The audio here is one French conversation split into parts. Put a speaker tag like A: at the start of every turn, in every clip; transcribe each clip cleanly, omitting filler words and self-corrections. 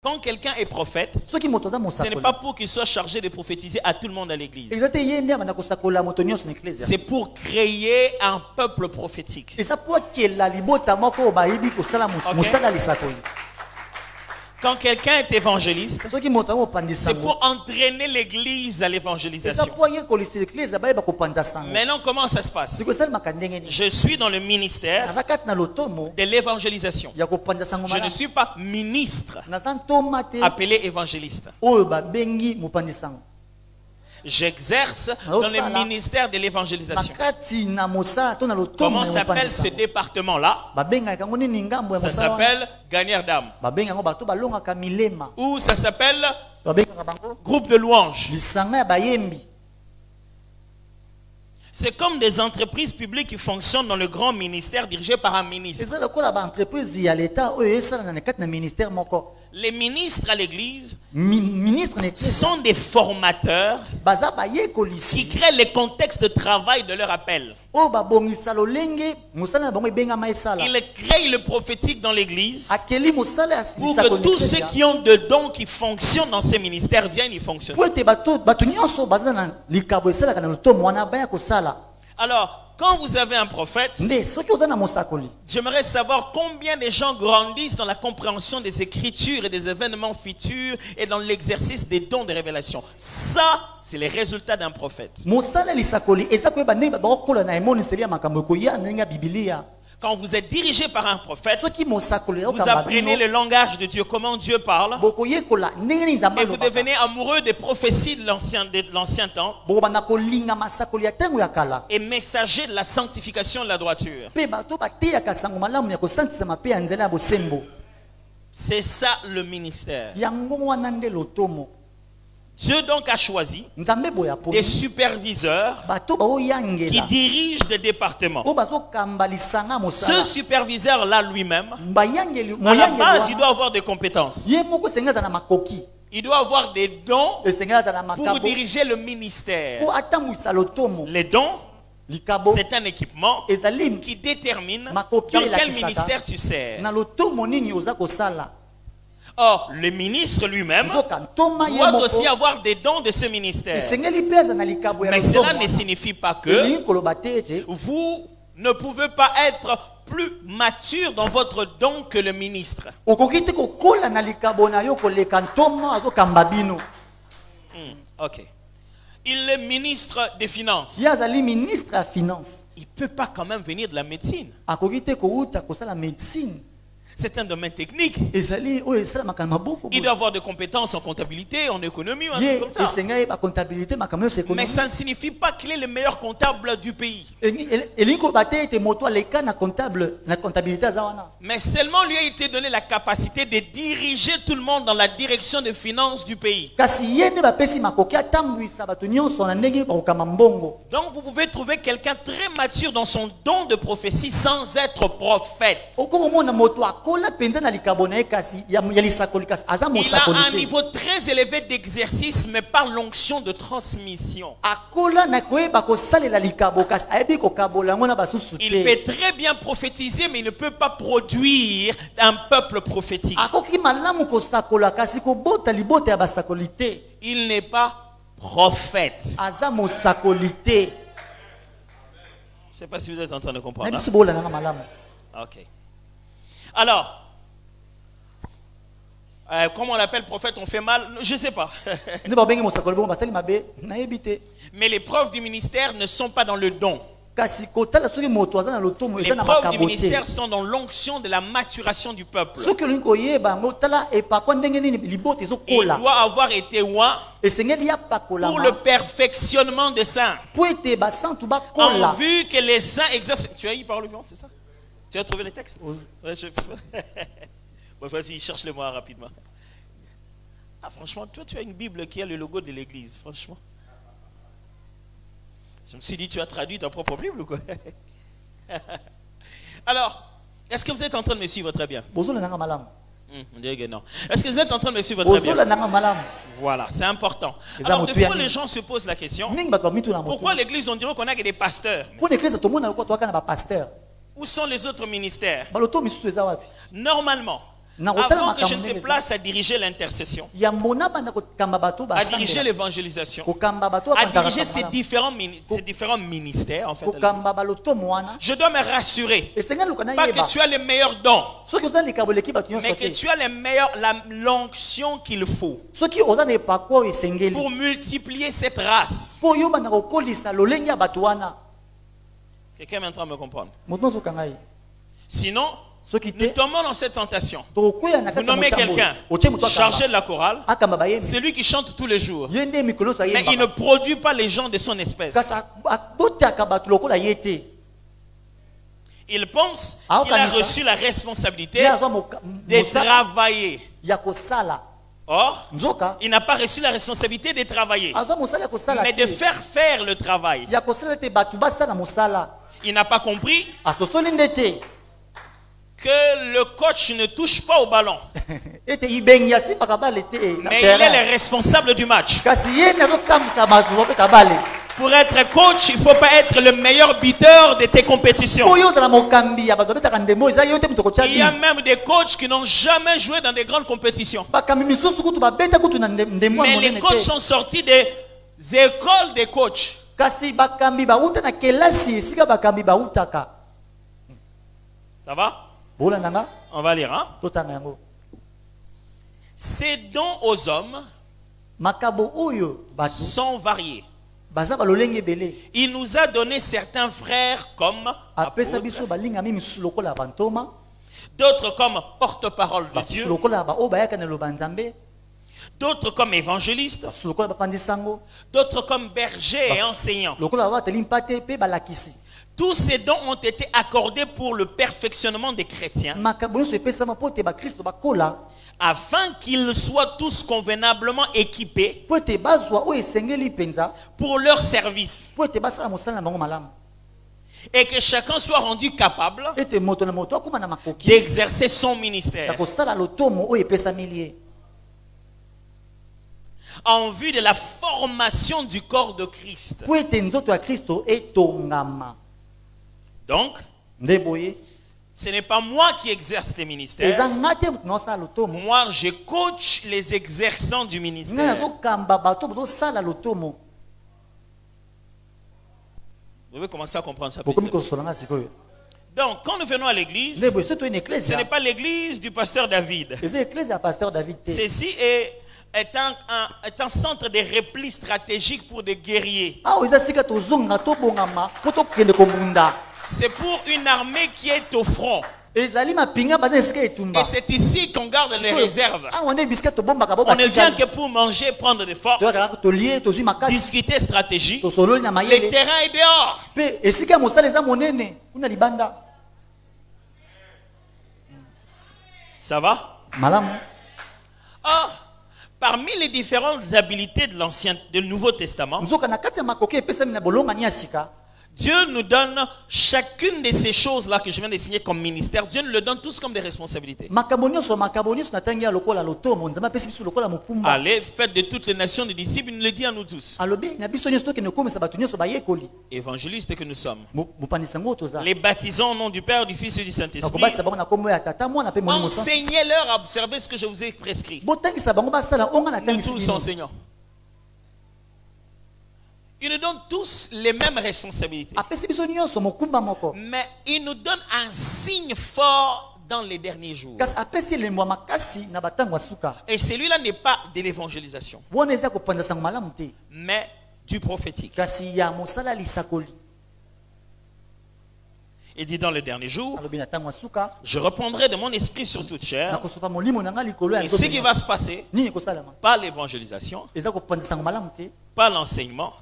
A: Quand quelqu'un est prophète, ce n'est pas pour qu'il soit chargé de prophétiser à tout le monde à l'église. C'est pour créer un peuple prophétique. Okay. Quand quelqu'un est évangéliste, c'est pour entraîner l'église à l'évangélisation. Maintenant, comment ça se passe? Je suis dans le ministère de l'évangélisation. Je ne suis pas ministre appelé évangéliste. J'exerce dans le ministère de l'évangélisation. Comment s'appelle ce département-là? Ça s'appelle gagneur d'âme. Ou ça s'appelle groupe de louanges. C'est comme des entreprises publiques qui fonctionnent dans le grand ministère dirigé par un ministre. Les ministres à l'église sont des formateurs qui créent les contextes de travail de leur appel. Ils créent le prophétique dans l'église pour que tous ceux qui ont de dons qui fonctionnent dans ces ministères viennent y fonctionner. Alors, quand vous avez un prophète, j'aimerais savoir combien de gens grandissent dans la compréhension des Écritures et des événements futurs et dans l'exercice des dons de révélation. Ça, c'est les résultats d'un prophète. Quand vous êtes dirigé par un prophète, vous apprenez le langage de Dieu, comment Dieu parle, et vous devenez amoureux des prophéties de l'ancien temps et messager de la sanctification de la droiture. C'est ça le ministère. Dieu donc a choisi des superviseurs qui dirigent des départements. Ce superviseur-là lui-même, à la base, il doit avoir des compétences. Il doit avoir des dons pour diriger le ministère. Les dons, c'est un équipement qui détermine dans quel ministère tu sers. Or, le ministre lui-même doit aussi avoir des dons de ce ministère. Mais cela ne signifie pas que vous ne pouvez pas être plus mature dans votre don que le ministre. Ok. Il est ministre des Finances. Il ne peut pas quand même venir de la médecine. C'est un domaine technique. Il doit avoir des compétences en comptabilité, en économie, ou un truc comme ça. Mais ça ne signifie pas qu'il est le meilleur comptable du pays. Mais seulement lui a été donné la capacité de diriger tout le monde dans la direction des finances du pays. Donc vous pouvez trouver quelqu'un très mature dans son don de prophétie sans être prophète. Il a un niveau très élevé d'exercice, mais pas l'onction de transmission. Il peut très bien prophétiser, mais il ne peut pas produire un peuple prophétique. Il n'est pas prophète. Je ne sais pas si vous êtes en train de comprendre. Ok. Alors, comment on l'appelle prophète, on fait mal, je ne sais pas. Mais les preuves du ministère ne sont pas dans le don. Les preuves du ministère sont dans l'onction de la maturation du peuple. Il doit avoir été oint pour le perfectionnement des saints. En vue que les saints exercent. Tu as eu par le vent, c'est ça? Tu as trouvé les textes? Ouais, bon, vas-y, cherche-les-moi rapidement. Ah, franchement, toi, tu as une Bible qui a le logo de l'église, franchement. Je me suis dit, tu as traduit ta propre Bible ou quoi? Alors, est-ce que vous êtes en train de me suivre très bien? On dirait que non. Est-ce que vous êtes en train de me suivre très bien? Voilà, c'est important. Alors, des fois, les gens se posent la question, pourquoi l'église, on dirait qu'on a que des pasteurs? Où sont les autres ministères? Normalement, Avant que je ne te place à diriger l'intercession, à diriger l'évangélisation, à diriger ces différents ministères, en fait, je dois me rassurer, pas que tu as les meilleurs dons, mais que tu as l'onction qu'il faut pour multiplier cette race. Quelqu'un est en train de me comprendre? Sinon, nous tombons dans cette tentation. Vous nommez quelqu'un chargé de la chorale, c'est lui qui chante tous les jours, mais il ne produit pas les gens de son espèce. Il pense qu'il a reçu la responsabilité de travailler. Or, il n'a pas reçu la responsabilité de travailler, mais de faire le travail. Il n'a pas compris que le coach ne touche pas au ballon, mais il est le responsable du match. Pour être coach, il ne faut pas être le meilleur buteur de tes compétitions. Il y a même des coachs qui n'ont jamais joué dans des grandes compétitions, mais les coachs sont sortis des écoles de coachs. Ça va? On va lire, hein? Ces dons aux hommes sont variés. Il nous a donné certains frères comme apôtres, d'autres comme porte-parole de Dieu, d'autres comme évangélistes, d'autres comme bergers et enseignants. Tous ces dons ont été accordés pour le perfectionnement des chrétiens, afin qu'ils soient tous convenablement équipés pour leur service, et que chacun soit rendu capable d'exercer son ministère en vue de la formation du corps de Christ. Donc, ce n'est pas moi qui exerce les ministères. Moi, je coach les exerçants du ministère. Vous devez commencer à comprendre ça. Donc, quand nous venons à l'église, ce n'est pas l'église du pasteur David. Ceci est un centre de repli stratégique pour des guerriers. C'est pour une armée qui est au front. Et c'est ici qu'on garde les réserves. On ne vient que pour manger, prendre des forces, discuter stratégie. Le terrain est dehors. Ça va? Or, parmi les différentes habiletés de Nouveau Testament, Dieu nous donne chacune de ces choses-là que je viens de signer comme ministère. Dieu nous le donne tous comme des responsabilités. Allez, faites de toutes les nations des disciples, il nous le dit à nous tous. Évangélistes que nous sommes. Les baptisons au nom du Père, du Fils et du Saint-Esprit. Enseignez-leur à observer ce que je vous ai prescrit. Nous tous enseignants. Ils nous donnent tous les mêmes responsabilités. Mais ils nous donnent un signe fort dans les derniers jours. Et celui-là n'est pas de l'évangélisation, mais du prophétique. Il dit dans les derniers jours, je reprendrai de mon esprit sur toute chair. Et ce qui va se passer, pas l'évangélisation, pas l'enseignement,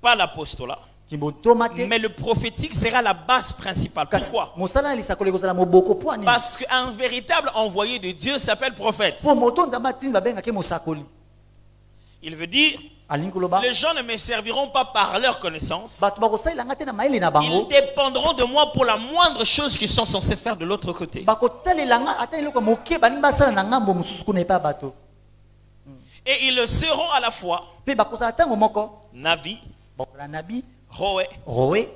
A: pas l'apostolat, mais le prophétique sera la base principale. Pourquoi? Parce qu'un véritable envoyé de Dieu s'appelle prophète. Il veut dire, les gens ne me serviront pas par leur connaissance. Ils dépendront de moi pour la moindre chose qu'ils sont censés faire de l'autre côté. Et ils le seront à la fois Navi, Roé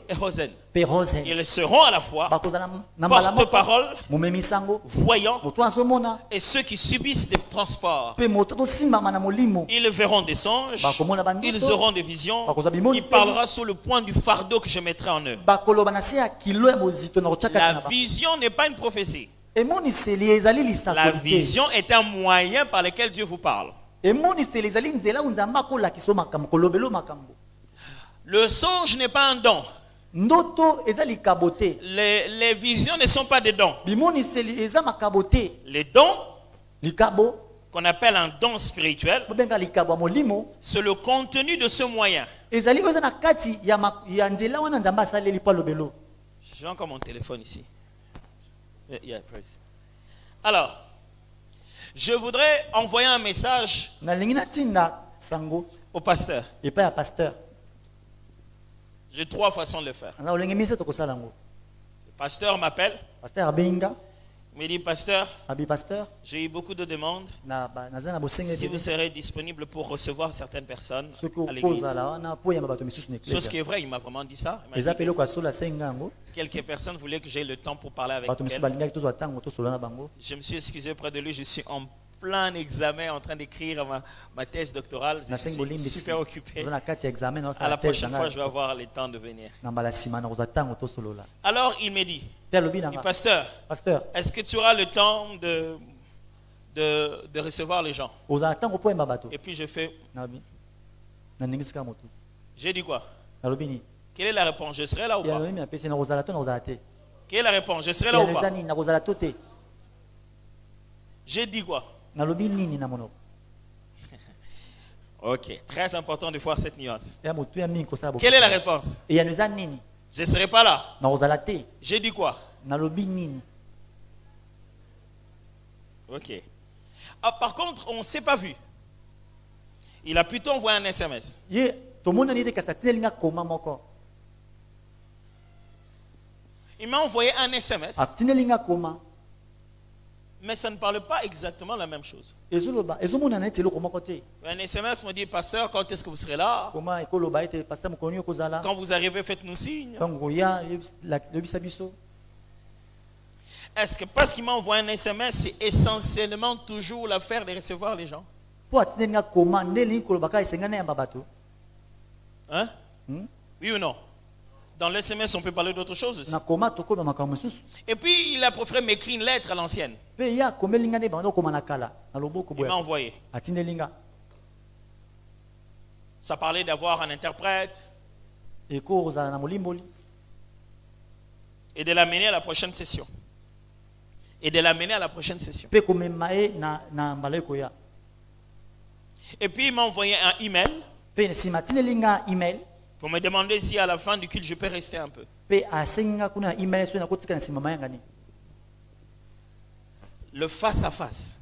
A: et Rosen. Ils seront à la fois porte-parole, voyants, et ceux qui subissent des transports. Ils verront des songes, ils auront des visions, il parlera sous le poids du fardeau que je mettrai en eux. La vision n'est pas une prophétie. La vision est un moyen par lequel Dieu vous parle. Le songe n'est pas un don. Les visions ne sont pas des dons. Les dons, qu'on appelle un don spirituel, c'est le contenu de ce moyen. Je vais encore mon téléphone ici. Alors, je voudrais envoyer un message au pasteur. J'ai 3 façons de le faire. Le pasteur m'appelle. Il me dit, pasteur, j'ai eu beaucoup de demandes. Si vous serez disponible pour recevoir certaines personnes à l'église. Chose qui est vrai, il m'a vraiment dit ça. Quelques personnes voulaient que j'aie le temps pour parler avec elles. Je me suis excusé auprès de lui, je suis en plein examen en train d'écrire ma thèse doctorale. Je suis super occupé. À la prochaine fois, je vais avoir le temps de venir. Alors, il me dit, pasteur, est-ce que tu auras le temps de recevoir les gens? Et puis je fais, j'ai dit quoi? Quelle est la réponse? Je serai là ou pas? Quelle est la réponse? Je serai là ou pas? J'ai dit quoi? Ok, très important de voir cette nuance. Quelle est la réponse? Je ne serai pas là. J'ai dit quoi? Ok. Ah, par contre, on ne s'est pas vu. Il a plutôt envoyé un SMS. Il m'a envoyé un SMS. Mais ça ne parle pas exactement la même chose. Un SMS me dit, pasteur, quand est-ce que vous serez là? Quand vous arrivez, faites-nous signe. Est-ce que parce qu'il m'a envoyé un SMS, c'est essentiellement toujours l'affaire de recevoir les gens? Hein? Oui ou non? Dans le SMS, on peut parler d'autre chose aussi. Et puis, il a préféré m'écrire une lettre à l'ancienne. Il m'a envoyé. Ça parlait d'avoir un interprète. Et de l'amener à la prochaine session. Et puis, il m'a envoyé un email. Pour me demander si à la fin du culte je peux rester un peu. Le face à face.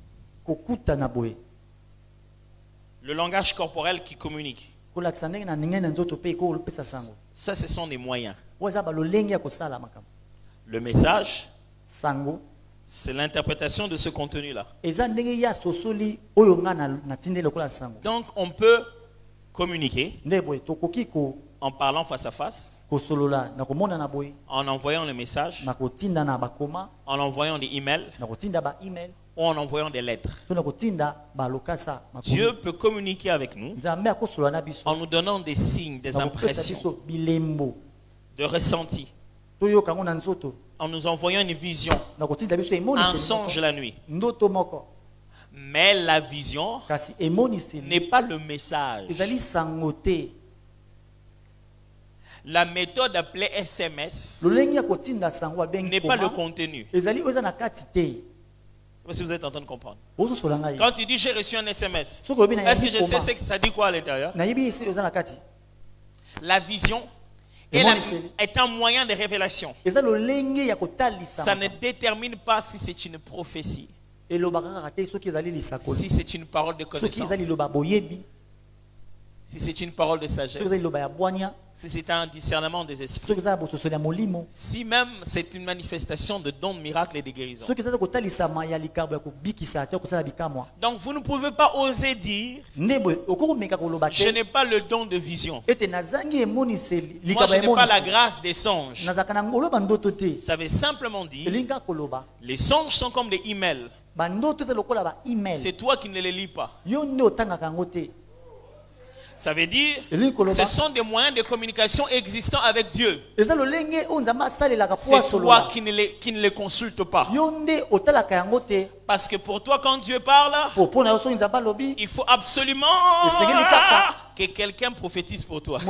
A: Le langage corporel qui communique. Ça, ce sont des moyens. Le message, c'est l'interprétation de ce contenu-là. Donc, on peut communiquer en parlant face à face, en envoyant le message, en envoyant des emails, ou en envoyant des lettres. Dieu peut communiquer avec nous en nous donnant des signes, des impressions, de ressenti, en nous envoyant une vision, un songe la nuit. Mais la vision n'est pas le message. La méthode appelée SMS n'est pas le contenu. Je ne sais pas si vous êtes en train de comprendre. Quand tu dis j'ai reçu un SMS, est-ce que je sais ce que ça dit quoi à l'intérieur? La vision est un moyen de révélation. Ça ne détermine pas si c'est une prophétie. Si c'est une parole de connaissance. Si c'est une parole de sagesse. Si c'est un discernement des esprits. Si même c'est une manifestation de dons, de miracles et de guérisons. Donc vous ne pouvez pas oser dire je n'ai pas le don de vision. Moi je n'ai pas la grâce des songes. Ça veut simplement dire les songes sont comme des emails. C'est toi qui ne les lis pas. Ça veut dire ce sont des moyens de communication existants avec Dieu. C'est toi qui ne les consultes pas. Parce que pour toi, quand Dieu parle, il faut absolument que quelqu'un prophétise pour toi.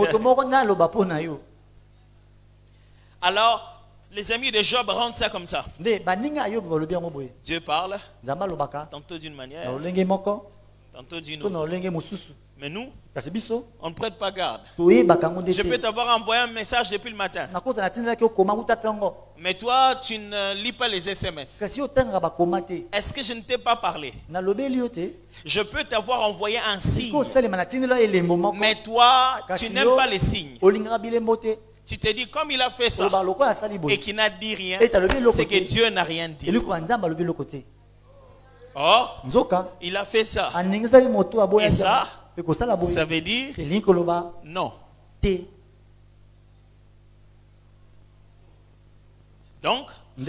A: Alors, les amis de Job rendent ça comme ça. Dieu parle, tantôt d'une manière, tantôt d'une autre. Mais nous, on ne prête pas garde. Je peux t'avoir envoyé un message depuis le matin. Mais toi, tu ne lis pas les SMS. Est-ce que je ne t'ai pas parlé? Je peux t'avoir envoyé un signe. Mais toi, tu n'aimes pas les signes. Tu te dis, comme il a fait ça et qu'il n'a dit rien, c'est que Dieu n'a rien dit. Oh, il a fait ça. Et ça, ça veut dire non. Donc,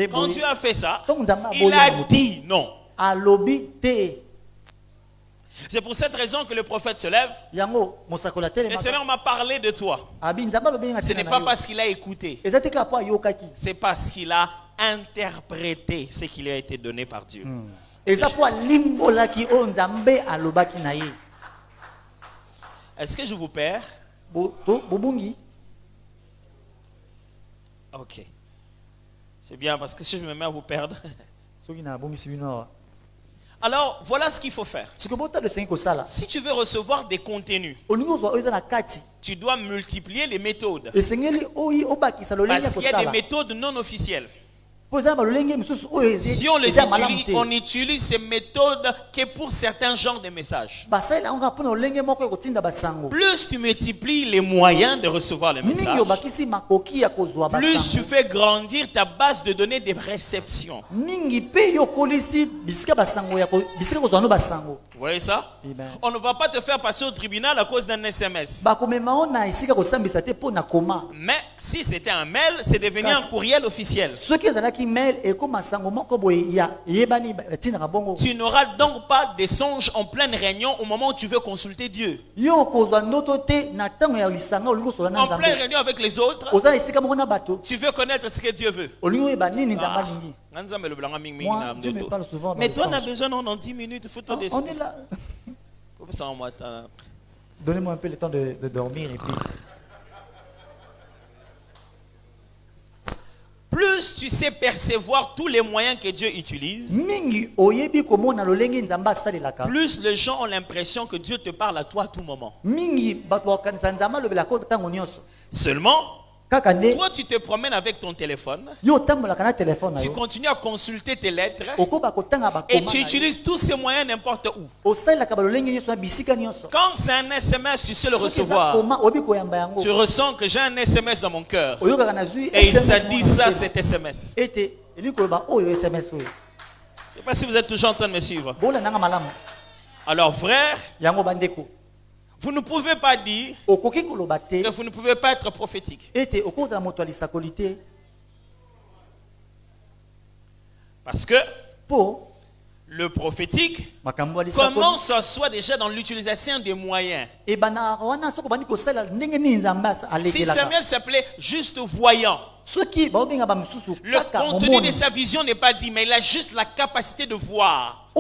A: quand Dieu a fait ça, il a dit non. C'est pour cette raison que le prophète se lève. Le Seigneur m'a parlé de toi. Ce n'est pas parce qu'il a écouté. C'est parce qu'il a interprété ce qui lui a été donné par Dieu. Est-ce que je vous perds? Ok. C'est bien parce que si je me mets à vous perdre. Alors, voilà ce qu'il faut faire. Si tu veux recevoir des contenus, tu dois multiplier les méthodes. Parce qu'il y a des méthodes non officielles. Si on les utilise, on utilise ces méthodes que pour certains genres de messages. Plus tu multiplies les moyens de recevoir les messages, plus tu fais grandir ta base de données de réception. Vous voyez ça? On ne va pas te faire passer au tribunal à cause d'un SMS. Mais si c'était un mail, c'est devenu un courriel officiel. Tu n'auras donc pas des songes en pleine réunion au moment où tu veux consulter Dieu. En pleine réunion avec les autres, tu veux connaître ce que Dieu veut. Mais toi, on a besoin dans 10 minutes, il faut te descendre. On est là.
B: Donnez-moi un peu le temps de dormir et puis...
A: Plus tu sais percevoir tous les moyens que Dieu utilise, plus les gens ont l'impression que Dieu te parle à toi à tout moment. Seulement, toi tu te promènes avec ton téléphone, tu continues à consulter tes lettres et tu utilises tous ces moyens n'importe où. Quand c'est un SMS, tu sais le recevoir. Tu ressens que j'ai un SMS dans mon cœur et il s'est dit ça, cet SMS. Je ne sais pas si vous êtes toujours en train de me suivre. Alors frère, vous ne pouvez pas dire que vous ne pouvez pas être prophétique. Parce que le prophétique commence en soi déjà dans l'utilisation des moyens. Si Samuel s'appelait juste voyant, le contenu de sa vision n'est pas dit, mais il a juste la capacité de voir.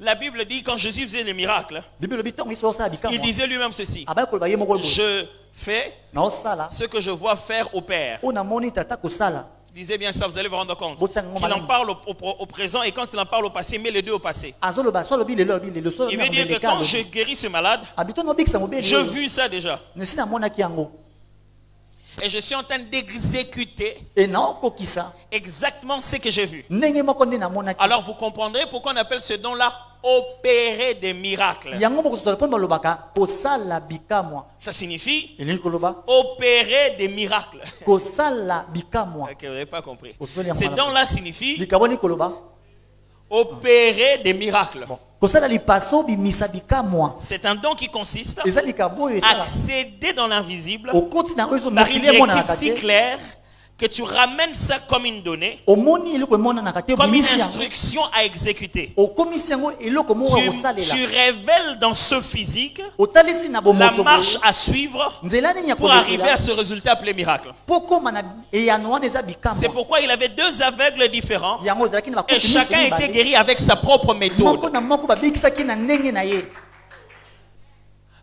A: La Bible dit quand Jésus faisait les miracles, il disait lui-même ceci: je fais ce que je vois faire au Père. Disait bien ça, vous allez vous rendre compte. Qu'il en parle au présent et quand il en parle au passé, il met les deux au passé. Il veut dire que quand je guéris ce malade, j'ai vu ça déjà. Et je suis en train d'exécuter exactement ce que j'ai vu. Alors vous comprendrez pourquoi on appelle ce don-là opérer des miracles. Ça signifie opérer des miracles. Ok, vous n'avez pas compris. Ces dons-là signifient opérer des miracles. C'est un don qui consiste à accéder dans l'invisible par une directive si claire que tu ramènes ça comme une donnée, comme une instruction à exécuter. Tu révèles dans ce physique la marche à suivre pour arriver à ce résultat appelé miracle. C'est pourquoi il avait deux aveugles différents et chacun était guéri avec sa propre méthode.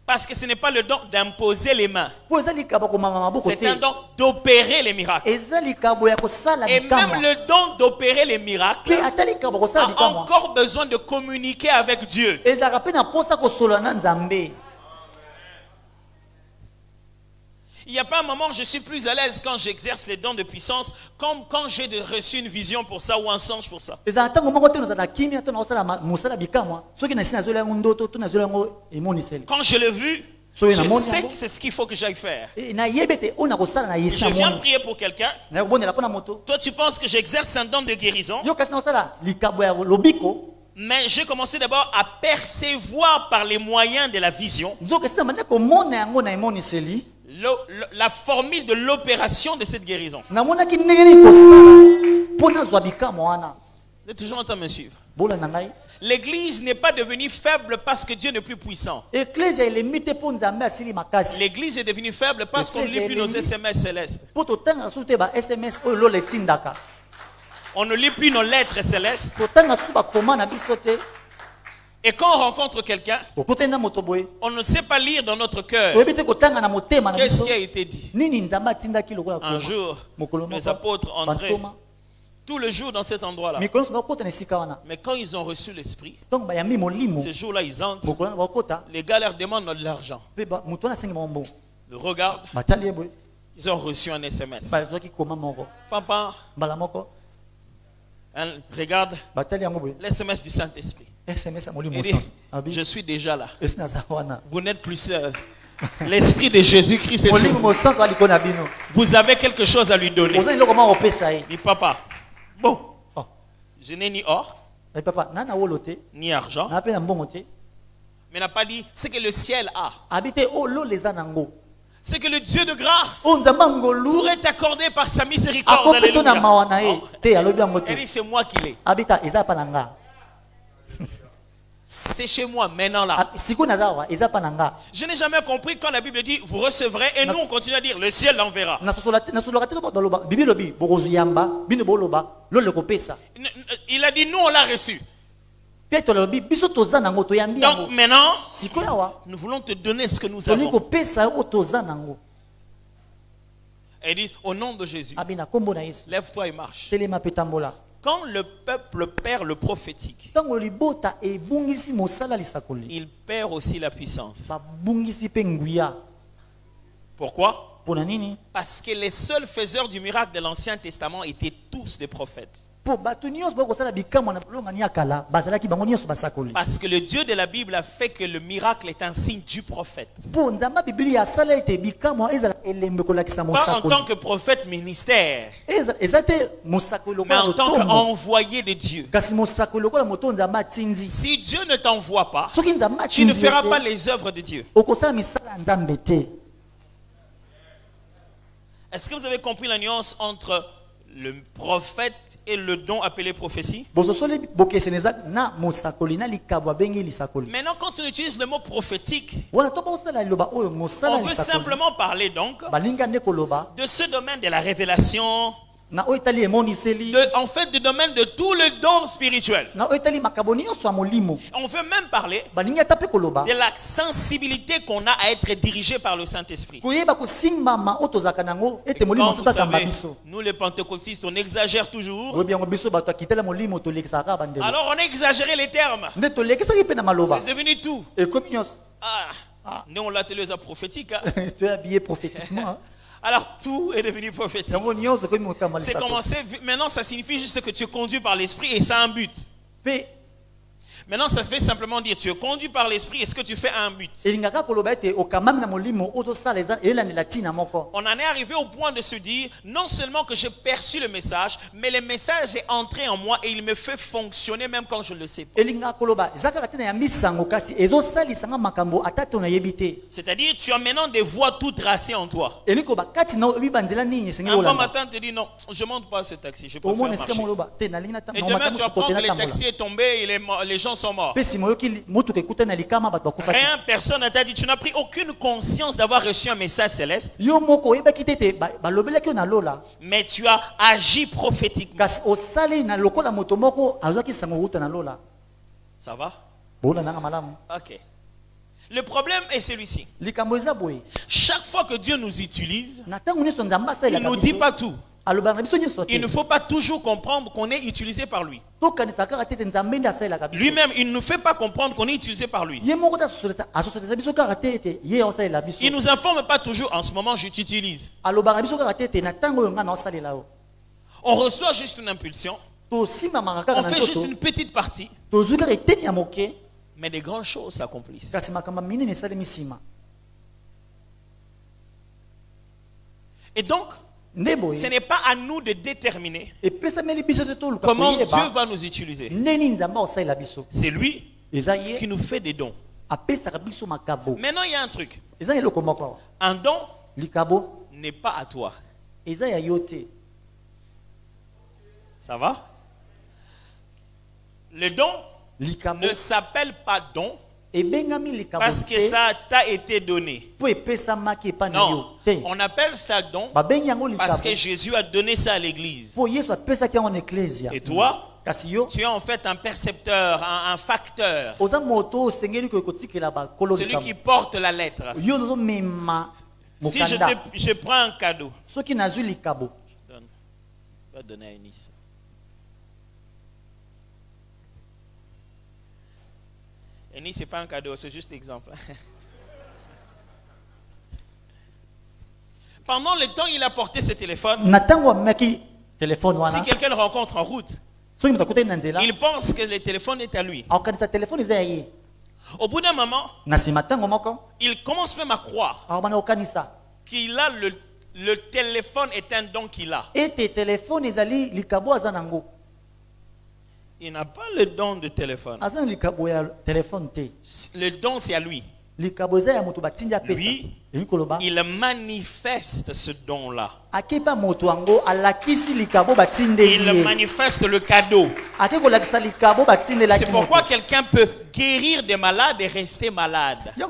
A: Parce que ce n'est pas le don d'imposer les mains. C'est un don d'opérer les miracles. Et même le don d'opérer les miracles a encore besoin de communiquer avec Dieu. Il n'y a pas un moment où je suis plus à l'aise quand j'exerce les dons de puissance, comme quand j'ai reçu une vision pour ça ou un songe pour ça. Quand je l'ai vu, je sais que c'est ce qu'il faut que j'aille faire. Je viens prier pour quelqu'un. Toi, tu penses que j'exerce un don de guérison. Mais j'ai commencé d'abord à percevoir par les moyens de la vision la formule de l'opération de cette guérison. Vous êtes toujours en train de me suivre? L'église n'est pas devenue faible parce que Dieu n'est plus puissant. L'église est devenue faible parce qu'on ne lit plus nos SMS célestes. On ne lit plus nos lettres célestes. Et quand on rencontre quelqu'un, on ne sait pas lire dans notre cœur qu'est-ce qui a été dit. Un jour, les apôtres entraient tout le jour dans cet endroit-là. Mais quand ils ont reçu l'esprit, ce jour-là, ils entrent. Les gars leur demandent de l'argent. Ils regardent. Ils ont reçu un SMS. Papa, regarde l'SMS du Saint-Esprit. Je suis déjà là. Vous n'êtes plus seul. L'Esprit de Jésus-Christ est sur vous. Vous avez quelque chose à lui donner. Dis papa, bon, je n'ai ni or, ni argent, mais n'a pas dit ce que le ciel a. C'est que le Dieu de grâce pourrait t'accorder par sa miséricorde. Elle dit c'est moi qui l'ai. C'est chez moi maintenant là. Je n'ai jamais compris quand la Bible dit vous recevrez et nous on continue à dire le ciel l'enverra. Il a dit nous on l'a reçu. Donc maintenant nous voulons te donner ce que nous avons. Et ils disent au nom de Jésus, lève-toi et marche. Quand le peuple perd le prophétique, il perd aussi la puissance. Pourquoi? Parce que les seuls faiseurs du miracle de l'Ancien Testament étaient tous des prophètes. Parce que le Dieu de la Bible a fait que le miracle est un signe du prophète. Pas en tant que prophète ministère, mais en tant qu'envoyé de Dieu. Si Dieu ne t'envoie pas, tu ne feras pas les œuvres de Dieu. Est-ce que vous avez compris la nuance entre le prophète et le don appelé prophétie? Maintenant, quand on utilise le mot prophétique, on veut simplement parler donc de ce domaine de la révélation, en fait du domaine de tout le don spirituel. On veut même parler de la sensibilité qu'on a à être dirigé par le Saint-Esprit. Vous savez, nous les pentecôtistes on exagère toujours. Alors on a exagéré les termes. C'est devenu tout. Nous on l'a télé prophétique.
B: Tu es habillé prophétiquement.
A: Alors tout est devenu prophétique. C'est commencé. Maintenant ça signifie juste que tu es conduit par l'esprit et ça a un but. Maintenant, ça se fait simplement dire, tu es conduit par l'esprit, est-ce que tu fais un but? On en est arrivé au point de se dire, non seulement que j'ai perçu le message, mais le message est entré en moi et il me fait fonctionner même quand je ne le sais pas. C'est-à-dire, tu as maintenant des voies toutes tracées en toi. Un bon matin, tu te dis, non, je ne monte pas ce taxi, je préfère marcher. Et demain, tu apprends que le taxi est tombé et les gens sont morts. Rien, personne ne t'a dit, tu n'as pris aucune conscience d'avoir reçu un message céleste. Mais tu as agi prophétiquement. Ça va? Ok. Le problème est celui-ci. Chaque fois que Dieu nous utilise, il ne nous dit pas tout. Il ne faut pas toujours comprendre qu'on est utilisé par lui. Lui-même, il ne nous fait pas comprendre qu'on est utilisé par lui. Il ne nous informe pas toujours, en ce moment je t'utilise. On reçoit juste une impulsion. On fait juste une petite partie. Mais des grandes choses s'accomplissent. Et donc, ce n'est pas à nous de déterminer comment Dieu va nous utiliser. C'est lui qui nous fait des dons. Maintenant, il y a un truc. Un don n'est pas à toi. Ça va? Le don ne s'appelle pas don parce que ça t'a été donné. Non, on appelle ça don parce que Jésus a donné ça à l'église. Et toi, tu es en fait un percepteur, un facteur. Celui qui porte la lettre. Si je prends un cadeau, je vais donner à Eunice. Et ce n'est pas un cadeau, c'est juste un exemple. Pendant le temps, il a porté ce téléphone. Si quelqu'un le rencontre en route, il pense que le téléphone est à lui. Au bout d'un moment, il commence même à croire qu'il a le téléphone est un don qu'il a. Il n'a pas le don de téléphone. Le don, c'est à lui. Lui, il manifeste ce don-là. Il manifeste le cadeau. C'est pourquoi quelqu'un peut guérir des malades et rester malade. Des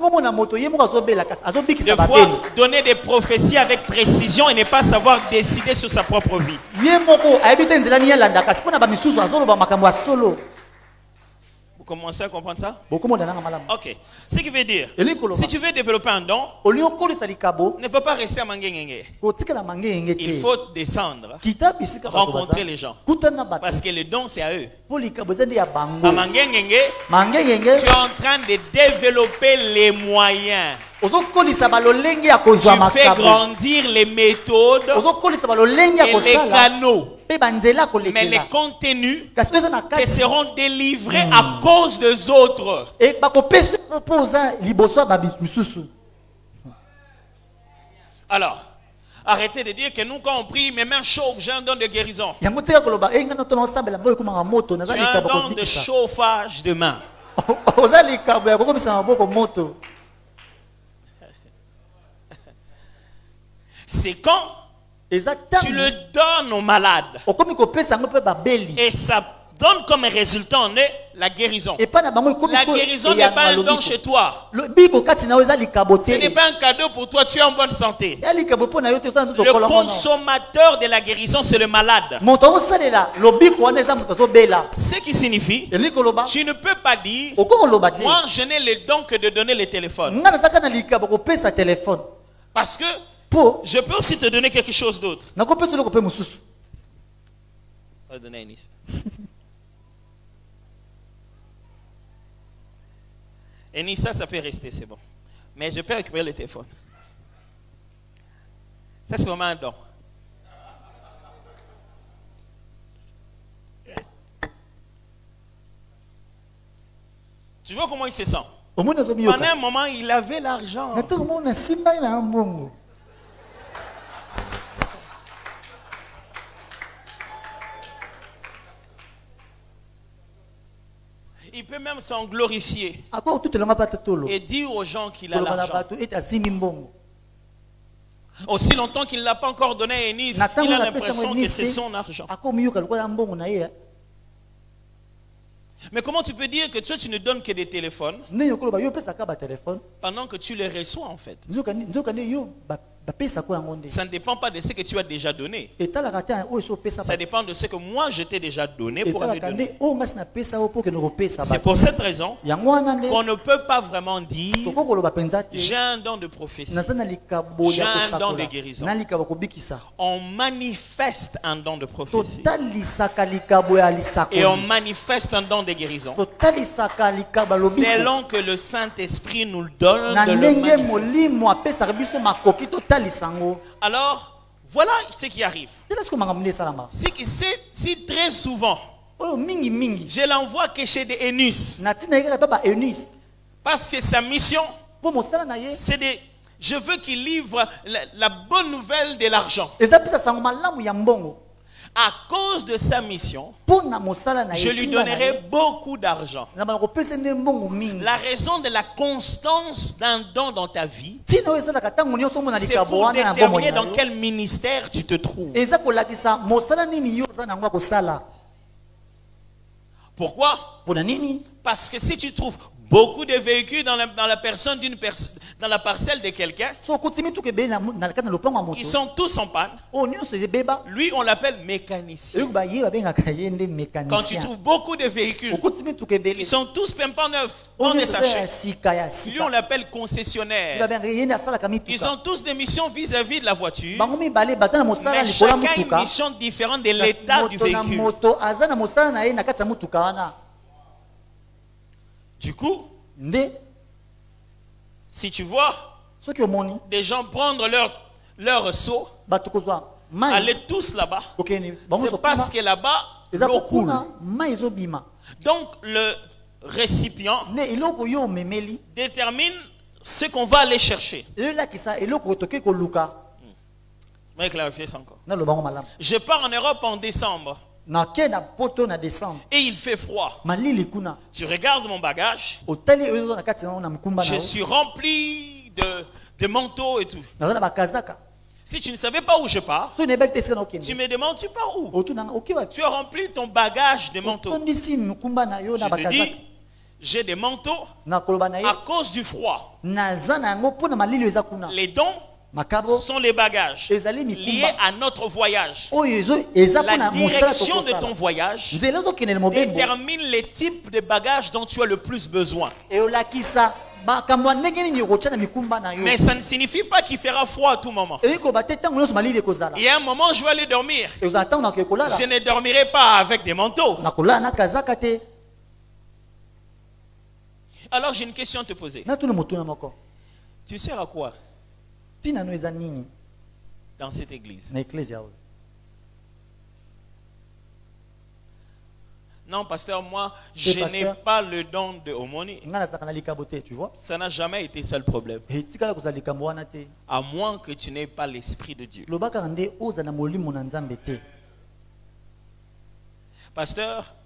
A: fois, donner des prophéties avec précision et ne pas savoir décider sur sa propre vie. Vous commencez à comprendre ça? Ok. Ce qui veut dire, si tu veux développer un don, il ne faut pas rester à Mangengenge. Il faut descendre, rencontrer les gens. Parce que le don, c'est à eux. À Mangengenge, tu es en train de développer les moyens. Tu fais grandir les méthodes et les canaux. Mais les contenus te seront délivrés à cause des autres. Alors, arrêtez de dire que nous, quand on prie, mes mains chauffent, j'ai un don de guérison. J'ai un don de chauffage de main. C'est quand tu le donnes aux malades. Et ça donne comme résultat la guérison. La guérison n'est pas un don chez toi. Ce n'est pas un cadeau pour toi, tu es en bonne santé. Le consommateur de la guérison, c'est le malade. Ce qui signifie, tu ne peux pas dire, moi je n'ai le don que de donner le téléphone. Parce que je peux aussi te donner quelque chose d'autre. Je vais donner à Eunice. Eunice, ça peut rester, c'est bon. Mais je peux récupérer le téléphone. Ça, c'est vraiment un don. Tu vois comment il se sent? Pendant un moment, il avait l'argent. Il peut même s'en glorifier et dire aux gens qu'il a l'argent. Aussi longtemps qu'il ne l'a pas encore donné à Eunice, il a l'impression que c'est son argent. Mais comment tu peux dire que toi tu ne donnes que des téléphones pendant que tu les reçois en fait? Ça ne dépend pas de ce que tu as déjà donné. Ça dépend de ce que moi je t'ai déjà donné pour aller donner. C'est pour cette raison qu'on ne peut pas vraiment dire j'ai un don de prophétie, j'ai un don de guérison. On manifeste un don de prophétie et on manifeste un don de guérison selon que le Saint-Esprit nous le donne de le manifester. Alors, voilà ce qui arrive. Si très souvent, je l'envoie que chez des Eunice, parce que sa mission, c'est de... Je veux qu'il livre la bonne nouvelle de l'argent. À cause de sa mission, je lui donnerai beaucoup d'argent. La raison de la constance d'un don dans ta vie, c'est pour déterminer dans quel ministère tu te trouves. Pourquoi? Parce que si tu trouves beaucoup de véhicules dans la personne dans la parcelle de quelqu'un, ils sont tous en panne. Lui, on l'appelle mécanicien. Quand tu trouves beaucoup de véhicules qui sont tous pimpants neufs, on les achète. Lui, on l'appelle concessionnaire. Ils ont tous des missions vis-à-vis de la voiture, mais chacun a une mission différente de l'état du véhicule. Du coup, si tu vois des gens prendre leur seau, aller tous là-bas, c'est parce que là-bas, l'eau coule. Donc, le récipient détermine ce qu'on va aller chercher. Je vais clarifier ça encore. Je pars en Europe en décembre. Et il fait froid. Tu regardes mon bagage. Je suis rempli de manteaux et tout. Si tu ne savais pas où je pars, tu me demandes tu pars où? Tu as rempli ton bagage de manteaux. Je te dis, j'ai des manteaux à cause du froid. Les dons sont les bagages liés à notre voyage. La direction de ton voyage détermine les types de bagages dont tu as le plus besoin. Mais ça ne signifie pas qu'il fera froid à tout moment. Il y a un moment où je vais aller dormir. Je ne dormirai pas avec des manteaux. Alors j'ai une question à te poser. Tu sers à quoi dans cette église? Non, pasteur, moi, je n'ai pas le don de aumônier. Ça n'a jamais été ça le problème. À moins que tu n'aies pas l'Esprit de Dieu. Pasteur,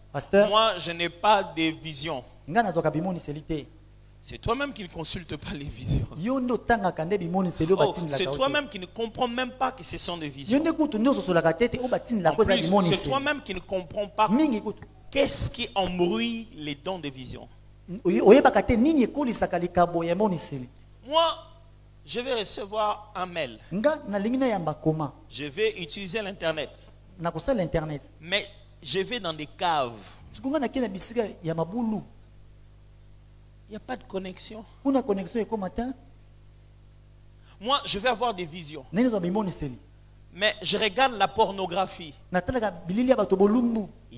A: moi, je n'ai pas de vision. C'est toi-même qui ne consulte pas les visions. Oh, c'est toi-même qui ne comprends même pas que ce sont des visions. En plus, c'est toi-même qui ne comprends pas qu'est-ce qui embrouille les dons de vision. Moi, je vais recevoir un mail. Je vais utiliser l'Internet. Mais je vais dans des caves. Il n'y a pas de connexion. Moi, je vais avoir des visions. Mais je regarde la pornographie. Il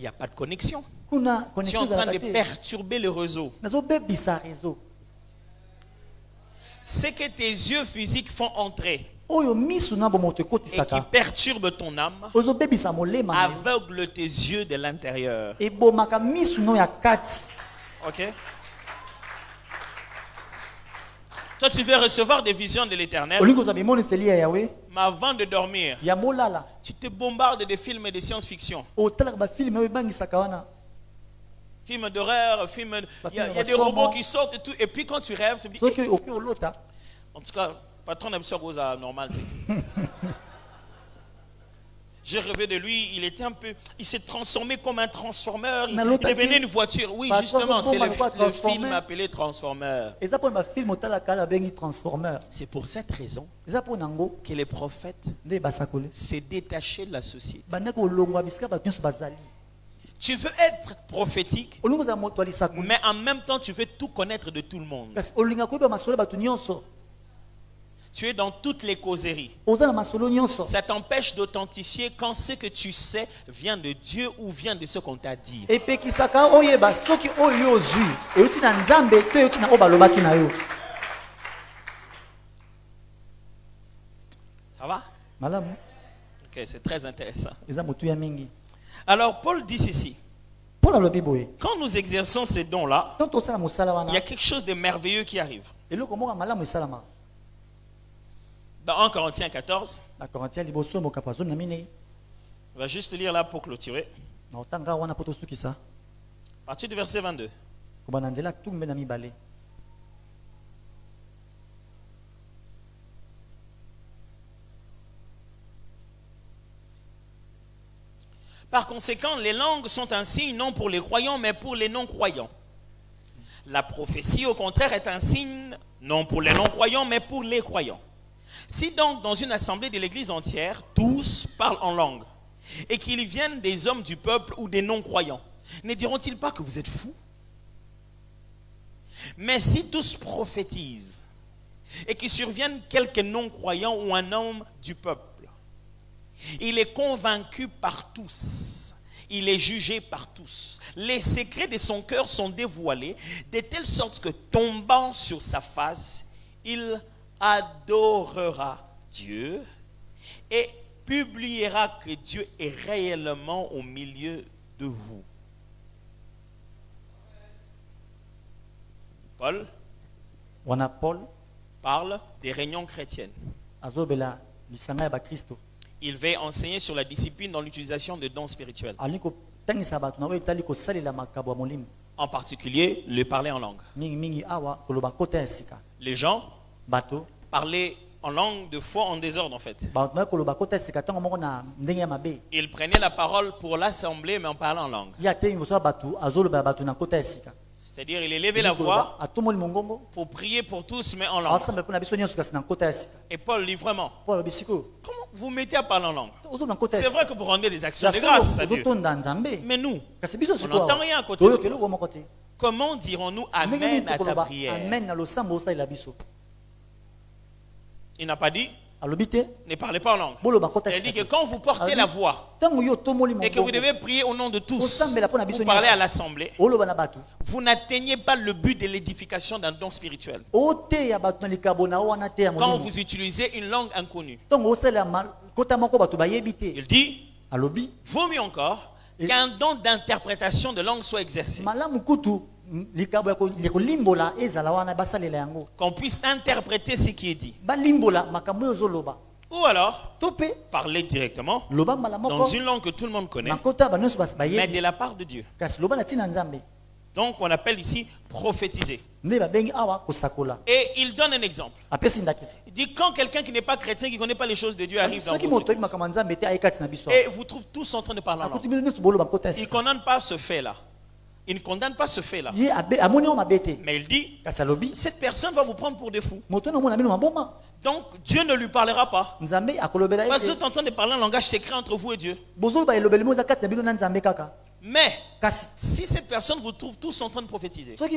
A: n'y a pas de connexion. Tu es en train de perturber le réseau. Ce que tes yeux physiques font entrer et qui perturbe ton âme aveugle tes yeux de l'intérieur. Ok? Toi, tu veux recevoir des visions de l'Éternel. Mais avant de dormir, tu te bombardes des films de science-fiction. Films d'horreur, il y a des robots qui sortent et tout. Et puis quand tu rêves, tu te dis... En tout cas, patron n'a pas normal. J'ai rêvé de lui, il s'est transformé comme un transformeur, il devenait une voiture. Oui, justement, c'est le film appelé Transformer. C'est pour cette raison que les prophètes s'est détaché de la société. Tu veux être prophétique, mais en même temps, tu veux tout connaître de tout le monde. Tu es dans toutes les causeries. Ça t'empêche d'authentifier quand ce que tu sais vient de Dieu ou vient de ce qu'on t'a dit. Ça va? Ok, c'est très intéressant. Alors, Paul dit ceci. Quand nous exerçons ces dons-là, il y a quelque chose de merveilleux qui arrive. Dans 1 Corinthiens 14, on va juste lire là pour clôturer. À partir du verset 22. Par conséquent, les langues sont un signe non pour les croyants, mais pour les non-croyants. La prophétie, au contraire, est un signe non pour les non-croyants, mais pour les croyants. Si donc, dans une assemblée de l'Église entière, tous parlent en langue, et qu'ils viennent des hommes du peuple ou des non-croyants, ne diront-ils pas que vous êtes fous? Mais si tous prophétisent, et qu'il survienne quelques non-croyants ou un homme du peuple, il est convaincu par tous, il est jugé par tous. Les secrets de son cœur sont dévoilés, de telle sorte que tombant sur sa face, il adorera Dieu et publiera que Dieu est réellement au milieu de vous. Paul parle des réunions chrétiennes. Il va enseigner sur la discipline dans l'utilisation de dons spirituels. En particulier, le parler en langue. Les gens parlaient en langue de foi en désordre en fait. Ils prenaient la parole pour l'assemblée mais en parlant en langue. C'est-à-dire, il élevait la voix pour prier pour tous, mais en langue. Et Paul dit vraiment, comment vous mettez à parler en langue? C'est vrai que vous rendez des actions de grâce à Dieu. Mais nous, on n'entend rien à côté. Comment dirons-nous Amen à ta prière? Il n'a pas dit ne parlez pas en langue. Il dit que quand vous portez la voix et que vous devez prier au nom de tous, vous parlez à l'assemblée, vous n'atteignez pas le but de l'édification d'un don spirituel. Quand vous utilisez une langue inconnue, il dit, vaut mieux encore qu'un don d'interprétation de langue soit exercé. Qu'on puisse interpréter ce qui est dit. Ou alors, parler directement dans une langue que tout le monde connaît, mais de la part de Dieu. Donc on appelle ici prophétiser. Et il donne un exemple. Il dit quand quelqu'un qui n'est pas chrétien, qui ne connaît pas les choses de Dieu arrive dans votre église, et vous trouvez tous en train de parler en langue, il ne condamne pas ce fait-là. Il ne condamne pas ce fait-là. Mais il dit, cette personne va vous prendre pour des fous. Donc Dieu ne lui parlera pas. Parce que vous êtes en train de parler un langage secret entre vous et Dieu. Mais si cette personne vous trouve tous en train de prophétiser, il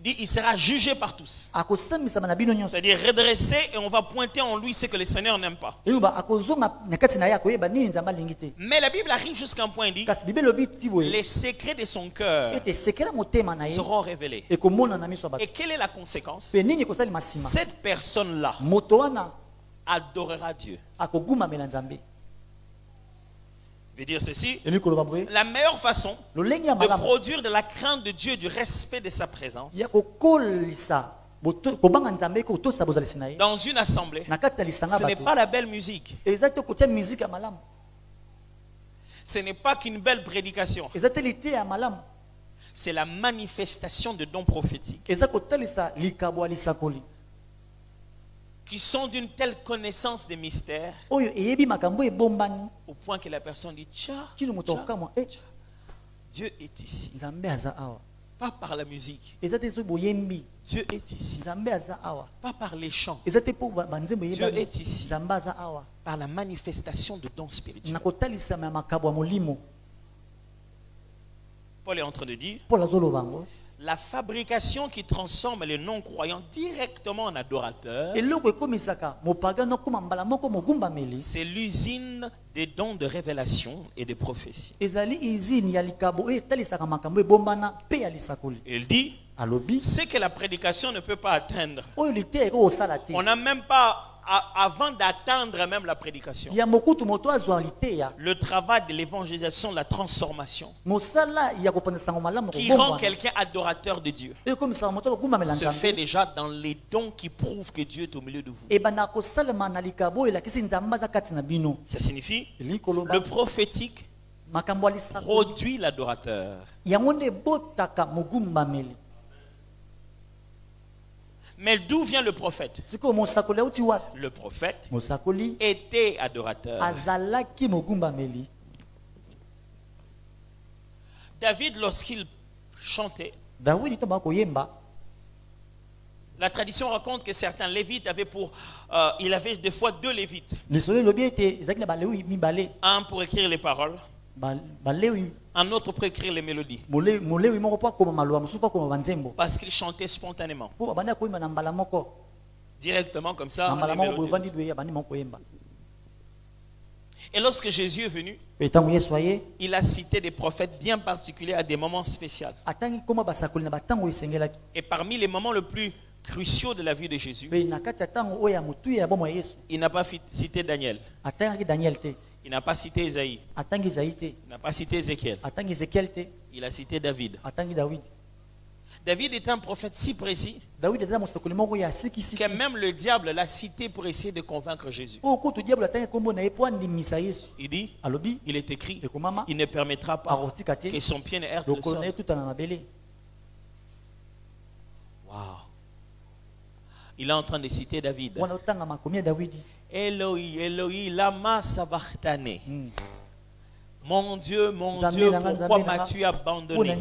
A: dit il sera jugé par tous. C'est-à-dire redressé et on va pointer en lui ce que le Seigneur n'aime pas. Mais la Bible arrive jusqu'à un point, il dit les secrets de son cœur seront révélés. Et quelle est la conséquence? Cette personne-là adorera Dieu. Je veux dire ceci, la meilleure façon de produire de la crainte de Dieu et du respect de sa présence, Dans une assemblée, ce n'est pas la belle musique. Ce n'est pas qu'une belle prédication. C'est la manifestation de dons prophétiques qui sont d'une telle connaissance des mystères au point que la personne dit tiens, Dieu est ici. Pas par la musique. Dieu est ici. Pas par les chants. Dieu est ici. Par la manifestation de dons spirituels. Paul est en train de dire la fabrication qui transforme les non-croyants directement en adorateurs, c'est l'usine des dons de révélation et de prophétie. Il dit ce que la prédication ne peut pas atteindre. On n'a même pas, avant d'atteindre même la prédication, le travail de l'évangélisation, la transformation, qui rend quelqu'un adorateur de Dieu, se fait déjà dans les dons qui prouvent que Dieu est au milieu de vous. Ça signifie le prophétique produit l'adorateur. Mais d'où vient le prophète? Le prophète était adorateur. David, lorsqu'il chantait, la tradition raconte que certains lévites avaient il avait des fois 2 lévites. Un pour écrire les paroles, un autre pour écrire les mélodies. Parce qu'il chantait spontanément. Directement comme ça. Et lorsque Jésus est venu, il a cité des prophètes bien particuliers à des moments spéciaux. Et parmi les moments les plus cruciaux de la vie de Jésus, il n'a pas cité Daniel. Il n'a pas cité Isaïe. Il n'a pas cité Ézéchiel. Il a cité David. David était un prophète si précis que même le diable l'a cité pour essayer de convaincre Jésus. Il dit, il est écrit, il ne permettra pas que son pied ne heurte le sol. Wow. Il est en train de citer David. Eloi, Eloi, lama sabachthani. Mon Dieu, pourquoi m'as-tu abandonné?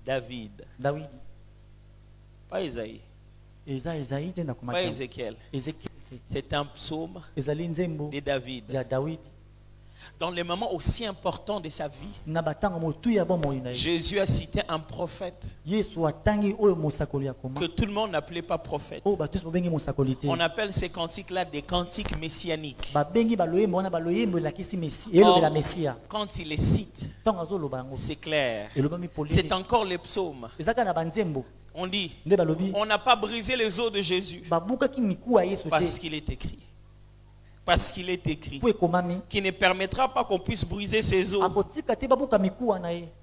A: David. Pas Isaïe. Pas Ézéchiel. C'est un psaume de David. Dans les moments aussi importants de sa vie, Jésus a cité un prophète que tout le monde n'appelait pas prophète. On appelle ces cantiques-là des cantiques messianiques. Or, quand il les cite, c'est clair. C'est encore les psaumes. On dit, on n'a pas brisé les os de Jésus parce qu'il est écrit. Parce qu'il est écrit, qui ne permettra pas qu'on puisse briser ses os.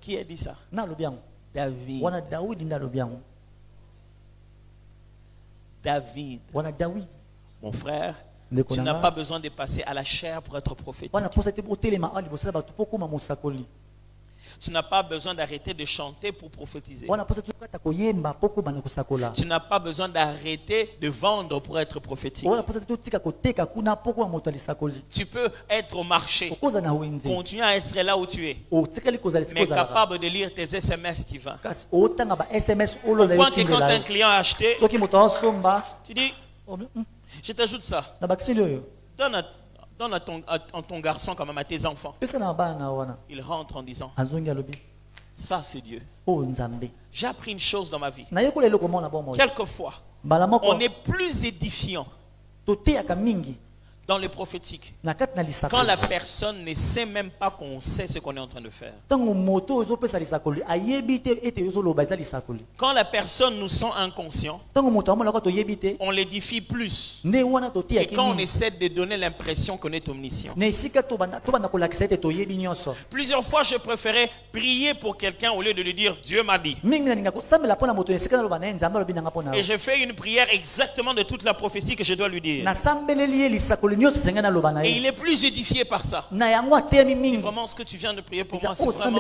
A: Qui a dit ça? David. David. Mon frère, tu n'as pas besoin de passer à la chair pour être prophétique. Tu n'as pas besoin d'arrêter de chanter pour prophétiser. Tu n'as pas besoin d'arrêter de vendre pour être prophétique. Tu peux être au marché, continuer à être là où tu es, mais capable de lire tes SMS divins. Au point que quand un client a acheté, tu dis, je t'ajoute ça. Donne à ton garçon quand même, à tes enfants. Il rentre en disant, ça c'est Dieu. J'ai appris une chose dans ma vie. Quelquefois, on est plus édifiant dans le prophétique, quand la personne ne sait même pas qu'on sait ce qu'on est en train de faire, quand la personne nous sent inconscients, on l'édifie plus que quand on essaie de donner l'impression qu'on est omniscient. Plusieurs fois, je préférais prier pour quelqu'un au lieu de lui dire Dieu m'a dit. Et je fais une prière exactement de toute la prophétie que je dois lui dire. Et il est plus édifié par ça. Et vraiment, ce que tu viens de prier pour moi, c'est vraiment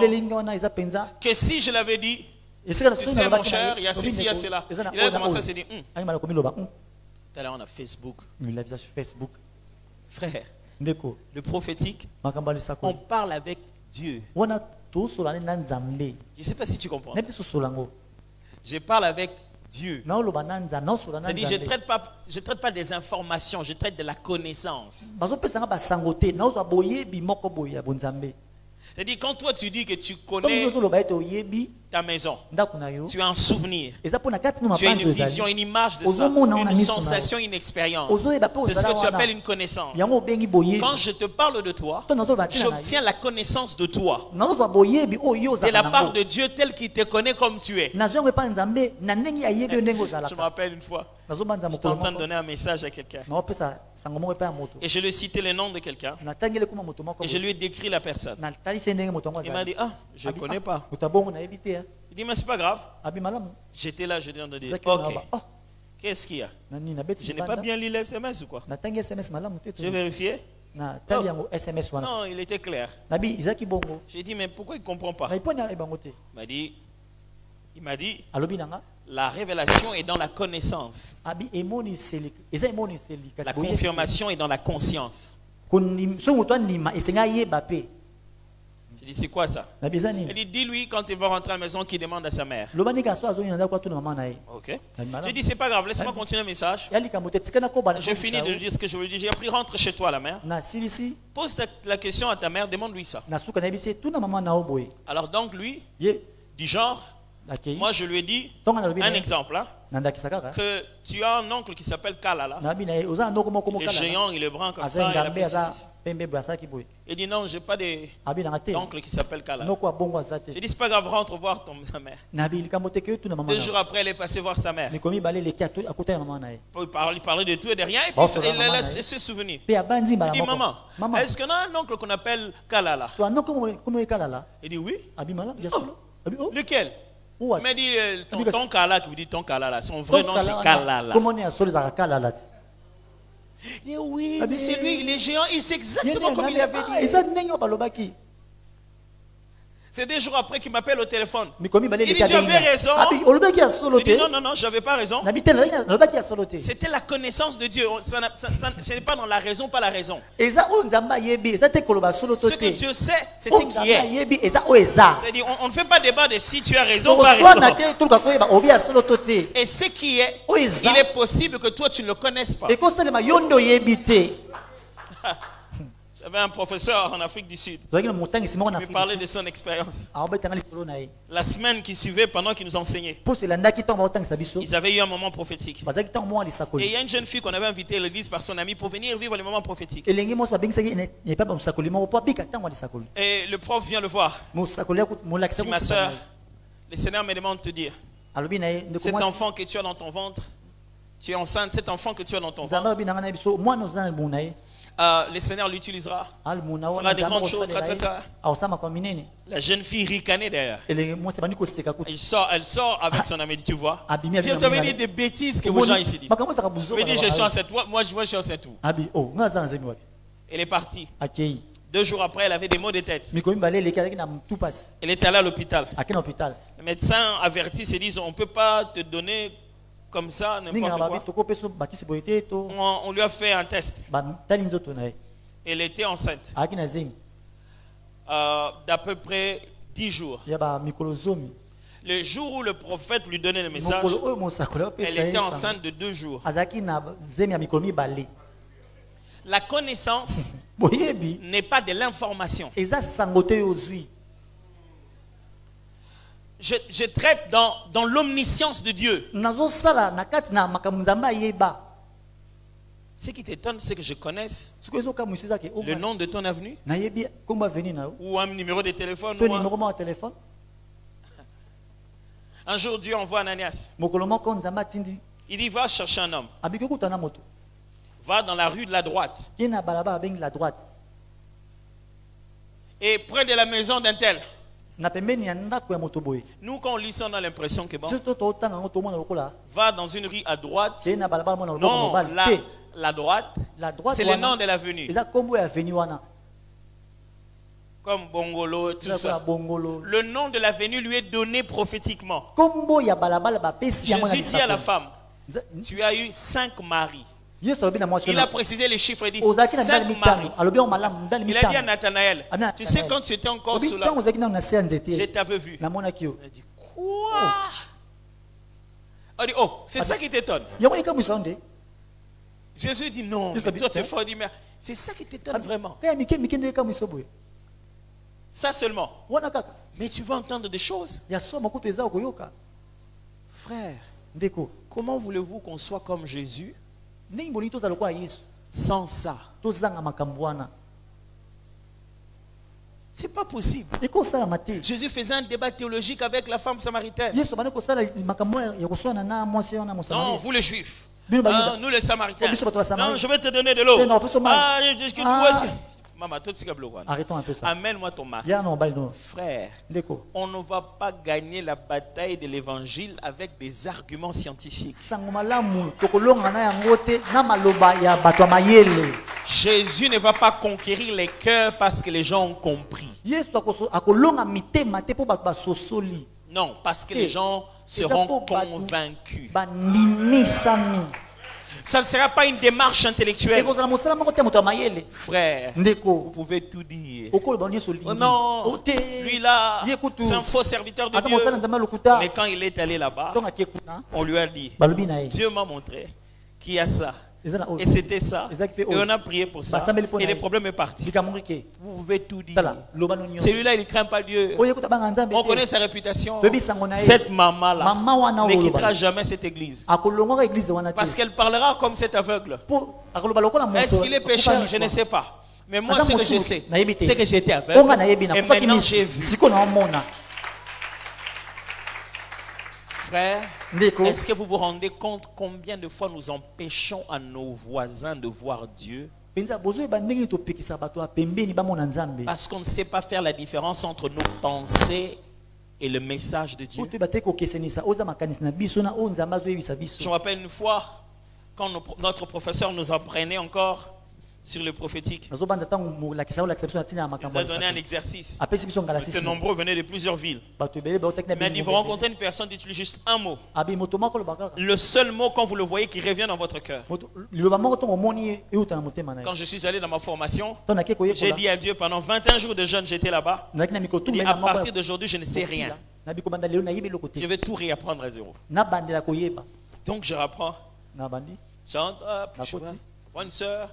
A: que si je l'avais dit, tu sais mon cher, il y a ceci, il y a cela. Il a commencé à se dire, tout à l'heure on a Facebook. Frère, le prophétique, on parle avec Dieu. Je ne sais pas si tu comprends. Je parle avec Dieu. C'est-à-dire, je traite pas des informations, je traite de la connaissance. C'est-à-dire, quand toi tu dis que tu connais ta maison, tu as un souvenir, tu as une vision, une image de ça, une sensation, une expérience. C'est ce que tu appelles une connaissance. Quand je te parle de toi, j'obtiens la connaissance de toi, de la part de Dieu tel qu'il te connaît comme tu es. Je me rappelle une fois, j'étais en train de donner un message à quelqu'un. Et je lui ai cité le nom de quelqu'un. Et je lui ai décrit la personne. Il m'a dit, ah, je ne connais pas. Il dit, mais c'est pas grave. J'étais là, je lui ai dit, ok. Qu'est-ce qu'il y a? Je n'ai pas bien lu les SMS ou quoi? J'ai vérifié. Non, il était clair. J'ai dit, mais pourquoi il ne comprend pas? Il m'a dit, la révélation est dans la connaissance. La confirmation est dans la conscience. J'ai dit, c'est quoi ça? Il dit, dis-lui quand il va rentrer à la maison qu'il demande à sa mère. Ok. J'ai dit, c'est pas grave, laisse-moi continuer le message. J'ai fini de lui dire ce que je voulais dire. J'ai appris, rentre chez toi, la mère. Pose la question à ta mère, demande-lui ça. Alors donc lui, du genre, moi je lui ai dit, un exemple, hein, que tu as un oncle qui s'appelle Kalala. Le géant, il est brun comme ça. Il dit non, je n'ai pas d'oncle qui s'appelle Kalala. J'ai dit c'est pas grave, rentre voir ta mère. 2 jours après, elle est passée voir sa mère. Il parlait de tout et de rien. Et puis il a ses souvenirs. Il dit maman, est-ce qu'on a un oncle qu'on appelle Kalala? Il dit oui. Oh, lequel? Il m'a dit ton Kala, qui vous dit ton Kalala. Son vrai nom c'est Kalala. Il dit oui, mais c'est lui, les géants, il sait exactement comme il avait dit. C'est 2 jours après qu'il m'appelle au téléphone. Il dit tu avais raison. Il dit non, je n'avais pas raison. C'était la connaissance de Dieu. Ce n'est pas dans la raison, pas la raison. Ce que Dieu sait, c'est ce qui est. C'est-à-dire, on ne fait pas débat de si tu as raison ou pas raison. Et ce qui est, il est possible que toi tu ne le connaisses pas. J'avais un professeur en Afrique du Sud. Il me parlait de son expérience. La semaine qui suivait, pendant qu'il nous enseignait, ils avaient eu un moment prophétique. Et il y a une jeune fille qu'on avait invitée à l'église par son ami pour venir vivre le moment prophétique. Et le prof vient le voir. Il dit, ma soeur, le Seigneur me demande de te dire, cet enfant que tu as dans ton ventre, tu es enceinte, cet enfant que tu as dans ton ventre, le Seigneur l'utilisera. Fera des grandes choses. La jeune fille ricanait derrière. Elle sort avec son ami. Tu vois, je t'avais dit des bêtises que vos gens ici disent. Je dis, je suis enceinte. Moi, je suis enceinte. Elle est partie. 2 jours après, elle avait des maux de tête. Elle est allée à l'hôpital. Les médecins avertissent et disent, on ne peut pas te donner comme ça, n'importe quoi. On lui a fait un test. Elle était enceinte d'à peu près 10 jours. Le jour où le prophète lui donnait le message, elle était enceinte de 2 jours. La connaissance n'est pas de l'information. Je traite dans Ce qui t'étonne, c'est que je connaisse le nom de ton avenue ou un numéro de téléphone. Un jour, Dieu envoie Ananias. Il dit, va chercher un homme. Va dans la rue de la droite. Et près de la maison d'un tel. Nous, quand on lit ça, on a l'impression que bon. Va dans une rue à droite. Non, la droite, c'est le nom de l'avenue. Comme Bongolo, tout ça. Le nom de l'avenue lui est donné prophétiquement. Jésus dit à la femme, tu as eu 5 maris. Il a précisé les chiffres et dit 5 maris. Il a dit à Nathanaël, tu sais quand tu étais encore sous la... Je t'avais vu. Il a dit, quoi? On dit, oh, c'est ça qui t'étonne. Jésus dit non, mais toi tu es fort, dit, mais c'est ça qui t'étonne vraiment. Ça seulement. Mais tu vas entendre des choses. Frère, comment voulez-vous qu'on soit comme Jésus sans ça? C'est pas possible. Jésus faisait un débat théologique avec la femme samaritaine. Non, vous les juifs. Nous les samaritains. Non, je vais te donner de l'eau.
B: Arrêtons un peu ça.
A: Amène-moi ton mari. Frère, on ne va pas gagner la bataille de l'évangile avec des arguments scientifiques. Jésus ne va pas conquérir les cœurs parce que les gens ont compris. Non, parce que les gens seront convaincus. Ça ne sera pas une démarche intellectuelle. Frère, vous pouvez tout dire. Oh non, lui là, c'est un faux serviteur de Dieu. Mais quand il est allé là-bas, on lui a dit, Dieu m'a montré qu'il y a ça. Et c'était ça. Et on a prié pour ça. Et le problème est parti. Vous pouvez tout dire. Celui-là, il ne craint pas Dieu. On connaît sa réputation. Cette maman-là ne quittera jamais cette église. Parce qu'elle parlera comme cet aveugle. Est-ce qu'il est pécheur? Je ne sais pas. Mais moi, ce que je sais, c'est que j'étais aveugle. Et maintenant, j'ai vu. Frère, est-ce que vous vous rendez compte combien de fois nous empêchons à nos voisins de voir Dieu? Parce qu'on ne sait pas faire la différence entre nos pensées et le message de Dieu. Je me rappelle une fois, quand notre professeur nous apprenait encore sur le prophétique, il nous a donné un exercice. De nombreux venaient de plusieurs villes. Mais il vous rencontrez une personne, dites-lui juste un mot. Le seul mot, quand vous le voyez, qui revient dans votre cœur. Quand je suis allé dans ma formation, j'ai dit à Dieu, pendant 21 jours de jeûne, j'étais là-bas. À partir d'aujourd'hui, je ne sais rien. Je vais tout réapprendre à zéro. Donc je reprends. J'entre, une soeur,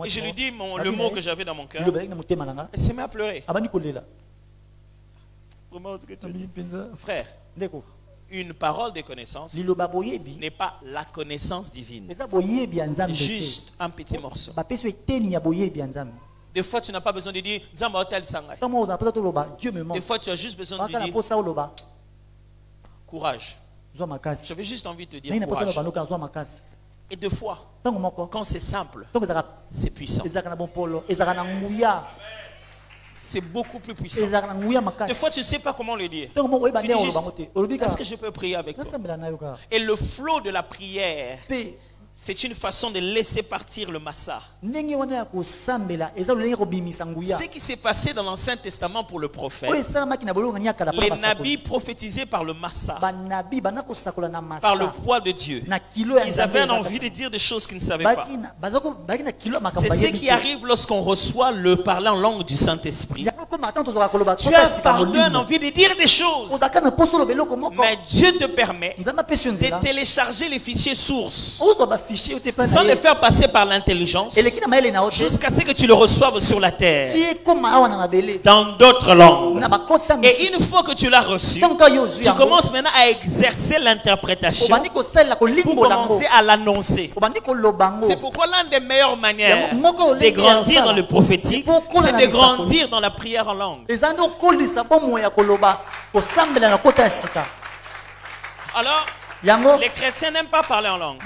A: et je lui dis le mot que j'avais dans mon cœur. Elle s'est mise à pleurer. Frère, une parole de connaissance n'est pas la connaissance divine. Juste un petit morceau. Des fois, tu n'as pas besoin de dire des fois, tu as juste besoin de dire courage. J'avais juste envie de te dire courage. Et deux fois, quand c'est simple, c'est puissant. C'est beaucoup plus puissant. Des fois, tu ne sais pas comment le dire. Tu dis juste, est-ce que je peux prier avec toi? Et le flot de la prière, c'est une façon de laisser partir le massa. Ce qui s'est passé dans l'Ancien Testament pour le prophète, les nabis prophétisaient par le massa, par le poids de Dieu. Ils avaient envie de dire des choses qu'ils ne savaient pas. C'est ce qui arrive lorsqu'on reçoit le parler en langue du Saint-Esprit. Tu as pardon, envie de dire des choses. Mais Dieu te permet de télécharger les fichiers sources sans les faire passer par l'intelligence jusqu'à ce que tu le reçoives sur la terre dans d'autres langues. Et une fois que tu l'as reçu, tu commences maintenant à exercer l'interprétation pour commencer à l'annoncer. C'est pourquoi l'une des meilleures manières de grandir dans le prophétique, c'est de grandir dans la prière en langue. Alors, les chrétiens n'aiment pas parler en langue.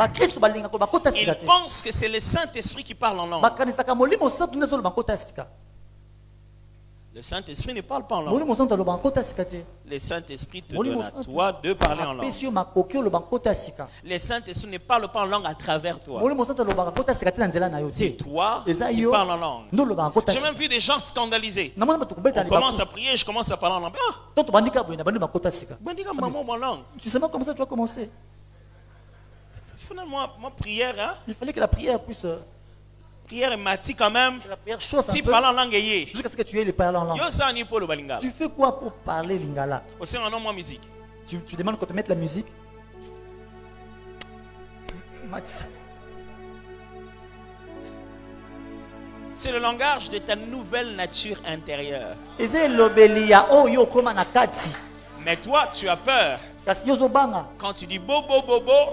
A: Ils pensent que c'est le Saint-Esprit qui parle en langue. Le Saint-Esprit ne parle pas en langue. Le Saint-Esprit te donne à toi de parler en langue. Le Saint-Esprit ne parle pas en langue à travers toi. C'est toi qui parles en langue. J'ai même vu des gens scandalisés. On commence à prier, je commence à parler en langue.
C: Tu sais pas comment ça tu vas commencer.
A: Finalement, ma prière, hein?
C: Il fallait que la prière puisse...
A: Prière est matique quand même. Si parle en langue
C: jusqu'à ce que tu aies le parler en langue. Tu fais quoi pour parler lingala? Tu demandes qu'on te mette la musique.
A: C'est le langage de ta nouvelle nature intérieure. Mais toi, tu as peur. Quand tu dis bobo bobo,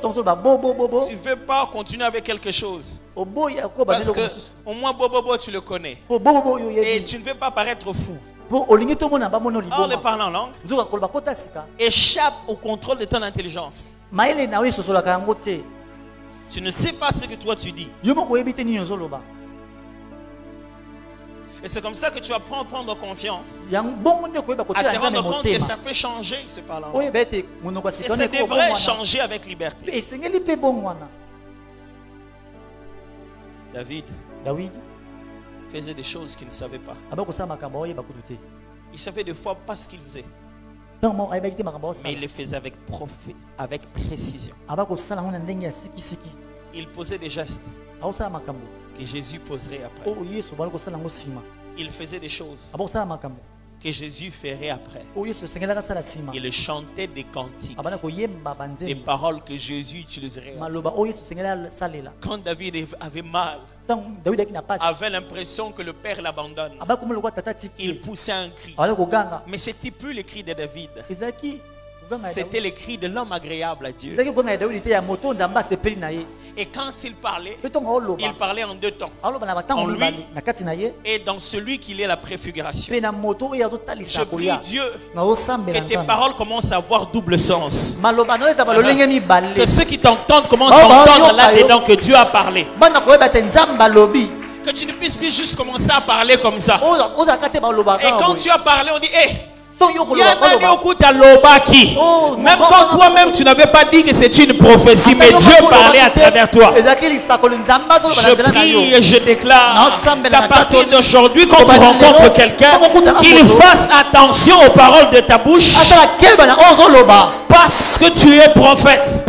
A: tu ne veux pas continuer avec quelque chose. Parce que au moins bobo tu le connais. Et tu ne veux pas paraître fou. Or, le parler en langue échappe au contrôle de ton intelligence. Tu ne sais pas ce que toi tu dis. Et c'est comme ça que tu apprends à prendre confiance. À te rendre compte que ça peut changer ce parlant. Et ça devrait changer avec liberté. David faisait des choses qu'il ne savait pas. Il savait des fois pas ce qu'il faisait. Mais il le faisait avec précision. Il posait des gestes que Jésus poserait après. Il faisait des choses que Jésus ferait après. Il chantait des cantiques, des paroles que Jésus utiliserait. Quand David avait mal, avait l'impression que le Père l'abandonne, il poussait un cri. Mais ce n'était plus le cri de David. C'était le cri de l'homme agréable à Dieu. Et quand il parlait en deux temps. En lui et dans celui qui est la préfiguration. Je prie Dieu que tes paroles commencent à avoir double sens. Que ceux qui t'entendent commencent à entendre là-dedans que Dieu a parlé. Que tu ne puisses plus juste commencer à parler comme ça. Et quand tu as parlé, on dit même quand toi-même tu n'avais pas dit que c'est une prophétie, mais Dieu parlait à travers toi. Je prie et je déclare qu'à partir d'aujourd'hui, quand tu rencontres quelqu'un, qu'il fasse attention aux paroles de ta bouche, parce que tu es prophète.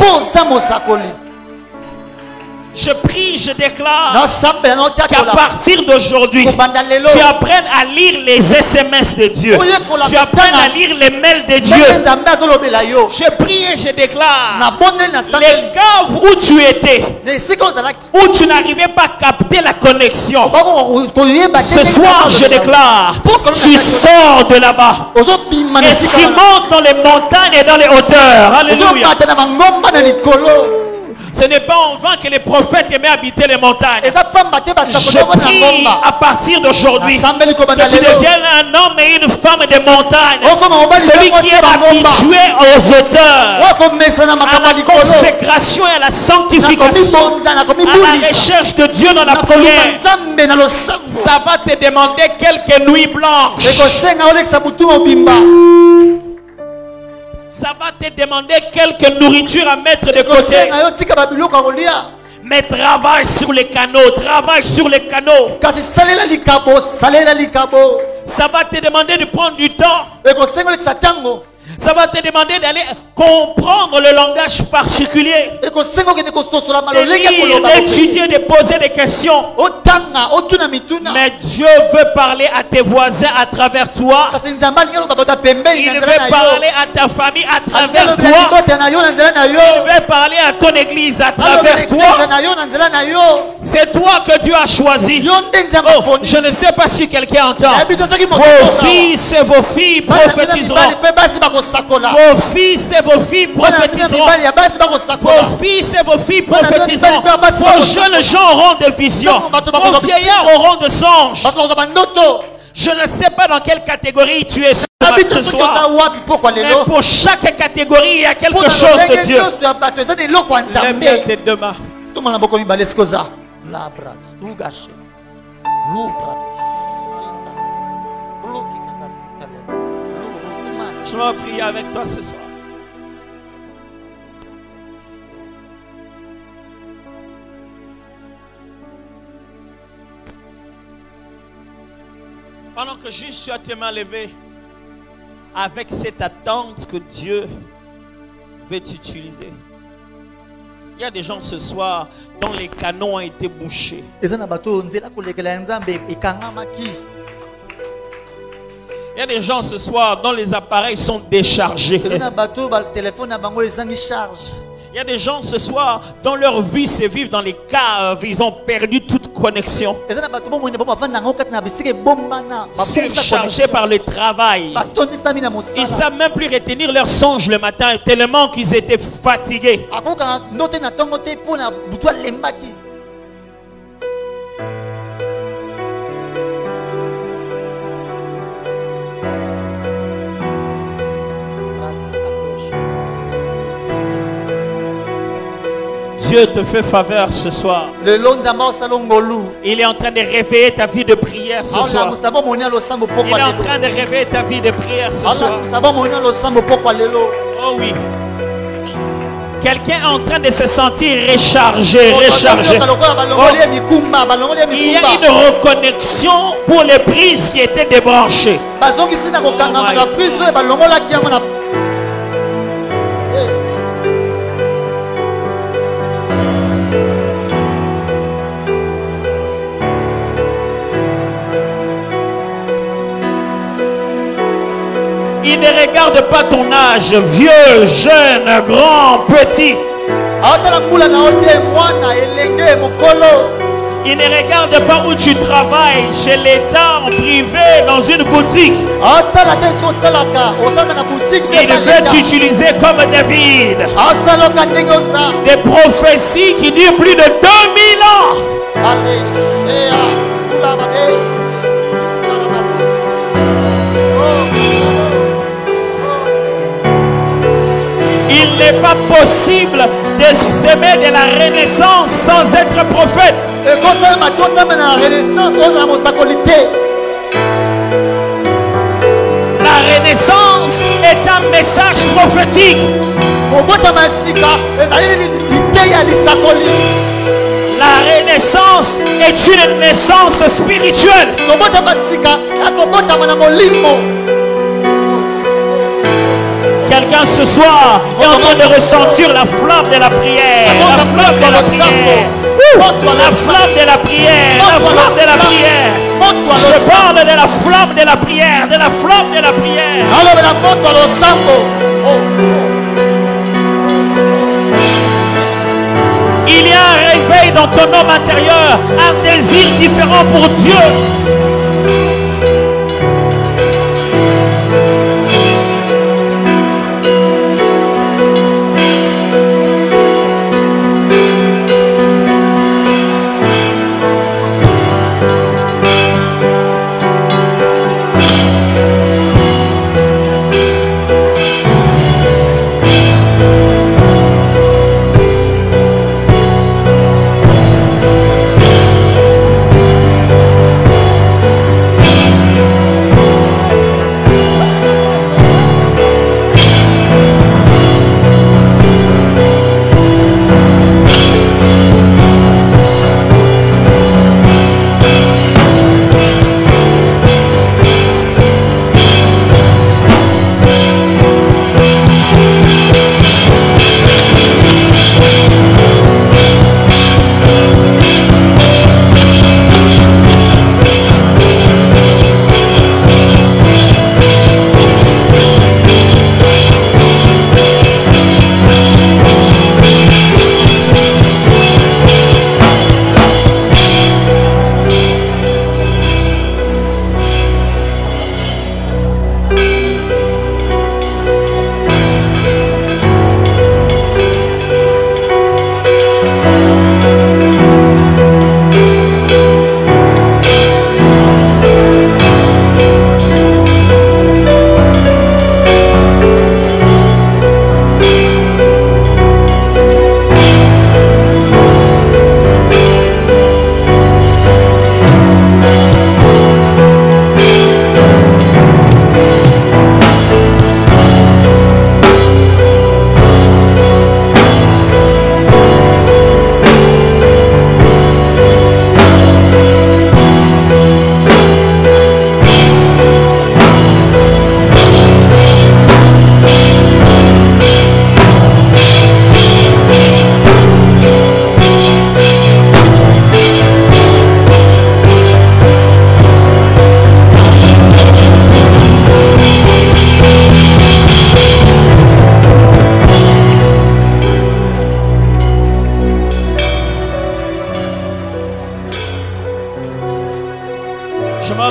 A: Je prie, je déclare qu'à partir d'aujourd'hui, tu apprennes à lire les SMS de Dieu. Tu apprennes à lire les mails de Dieu. Je prie et je déclare les cas où tu étais, où tu n'arrivais pas à capter la connexion. Ce soir, je déclare, tu sors de là-bas et tu montes dans les montagnes et dans les hauteurs. Alléluia. Ce n'est pas en vain que les prophètes aimaient habiter les montagnes. Je prie à partir d'aujourd'hui que tu deviennes un homme et une femme de montagne. Celui qui est habitué aux hauteurs, à la consécration et à la sanctification, à la recherche de Dieu dans la prière. Ça va te demander quelques nuits blanches. Ça va te demander quelques nourritures à mettre de côté. Mais travaille sur les canaux. Travaille sur les canaux. Ça va te demander de prendre du temps. Ça va te demander demandé d'aller comprendre le langage particulier. De lire, d'étudier, de poser des questions. Mais Dieu veut parler à tes voisins à travers toi. Il veut parler à ta famille à travers toi. Il veut parler à ton église à travers toi. C'est toi que Dieu a choisi. Oh, je ne sais pas si quelqu'un entend. Vos fils et vos filles prophétiseront. Vos fils et vos filles prophétiseront. Vos fils et vos filles prophétiseront. Vos jeunes gens auront des visions. Vos vieillards auront des songes. Je ne sais pas dans quelle catégorie tu es ce soir. Mais pour chaque catégorie, il y a quelque chose de Dieu. Lève bien tes deux mains. Je vais prier avec toi ce soir. Pendant que juste tu as tes mains levées, avec cette attente que Dieu veut t'utiliser. Il y a des gens ce soir dont les canons ont été bouchés. Il y a des gens ce soir dont les appareils sont déchargés. Il y a des gens ce soir dont leur vie se vit dans les caves. Ils ont perdu toute connexion. Surchargés par le travail. Ils ne savent même plus retenir leurs songes le matin tellement qu'ils étaient fatigués. Dieu te fait faveur ce soir. Il est en train de réveiller ta vie de prière ce soir. Il est en train de réveiller ta vie de prière ce soir. Oh oui. Quelqu'un est en train de se sentir rechargé, rechargé. Oh. Il y a une reconnexion pour les prises qui étaient débranchées. Oh il ne regarde pas ton âge, vieux, jeune, grand, petit. Il ne regarde pas où tu travailles, chez l'État, en privé, dans une boutique. Il veut t'utiliser comme David. Des prophéties qui durent plus de 2000 ans. Il n'est pas possible de semer de la renaissance sans être prophète. La renaissance est un message prophétique. La renaissance est une naissance spirituelle. Quelqu'un ce soir est en train de ressentir la flamme de la prière. La flamme de la prière. La flamme de la prière. La flamme de la prière. Je parle de la flamme de la prière. De la flamme de la prière. Il y a un réveil dans ton homme intérieur. Un désir différent pour Dieu.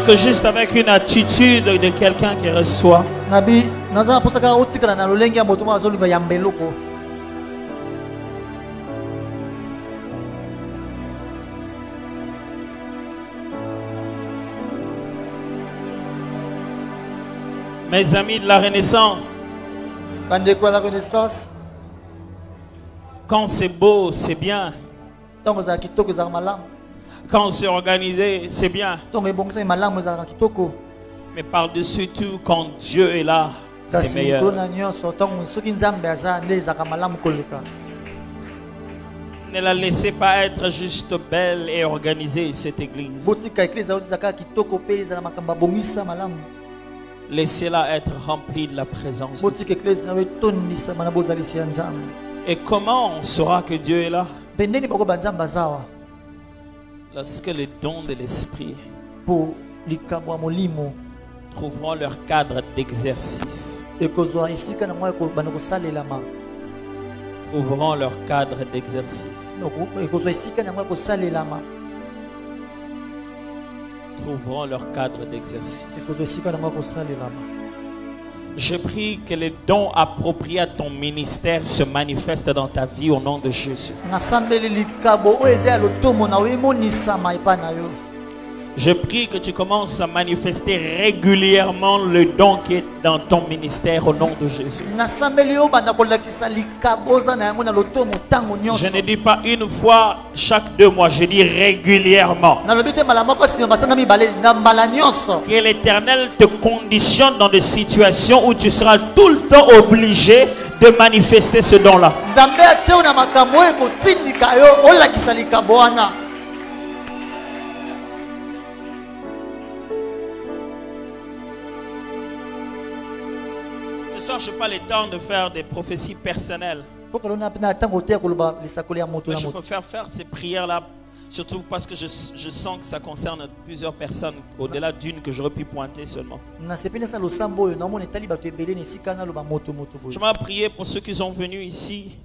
A: que juste avec une attitude de quelqu'un qui reçoit. Mes amis de la Renaissance, quand c'est beau, c'est bien. Quand c'est organisé, c'est bien. Mais par-dessus tout, quand Dieu est là, c'est meilleur. Ne la laissez pas être juste belle et organisée, cette église. Laissez-la être remplie de la présence de Dieu. Et comment on saura que Dieu est là? Lorsque les dons de l'esprit trouveront leur cadre d'exercice. Trouveront leur cadre d'exercice. Trouveront leur cadre d'exercice. Je prie que les dons appropriés à ton ministère se manifestent dans ta vie au nom de Jésus. Je prie que tu commences à manifester régulièrement le don qui est dans ton ministère au nom de Jésus. Je ne dis pas une fois chaque 2 mois, je dis régulièrement. Que l'Éternel te conditionne dans des situations où tu seras tout le temps obligé de manifester ce don-là. Je ne cherche pas le temps de faire des prophéties personnelles. Mais je préfère faire ces prières-là, surtout parce que je sens que ça concerne plusieurs personnes, au-delà d'une que j'aurais pu pointer seulement. Je m'ai prié pour ceux qui sont venus ici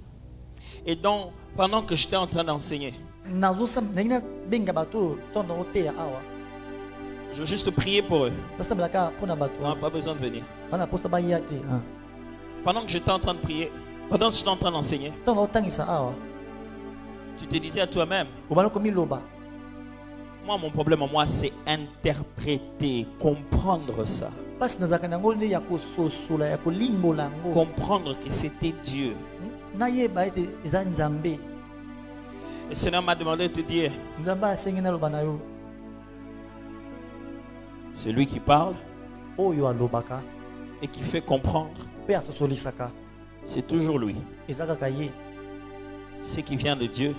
A: et donc pendant que j'étais en train d'enseigner. Je veux juste prier pour eux. On n'a pas besoin de venir. Pendant que j'étais en train de prier, pendant que j'étais en train d'enseigner, tu te disais à toi-même, moi mon problème moi c'est interpréter, comprendre ça. Comprendre que c'était Dieu. Le Seigneur m'a demandé de te dire, celui qui parle et qui fait comprendre, c'est toujours lui. Ce qui vient de Dieu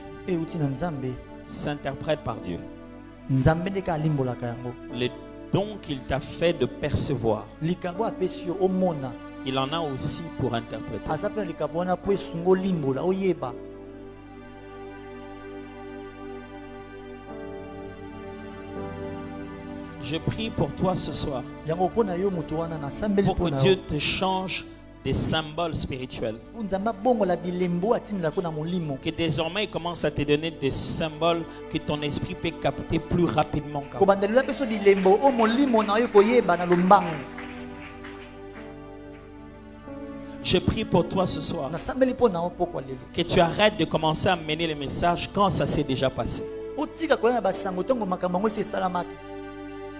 A: s'interprète par Dieu. Les dons qu'il t'a fait de percevoir, il en a aussi pour interpréter. Je prie pour toi ce soir pour que Dieu te change des symboles spirituels. Que désormais il commence à te donner des symboles que ton esprit peut capter plus rapidement. Je prie pour toi ce soir que tu arrêtes de commencer à mener les messages quand ça s'est déjà passé.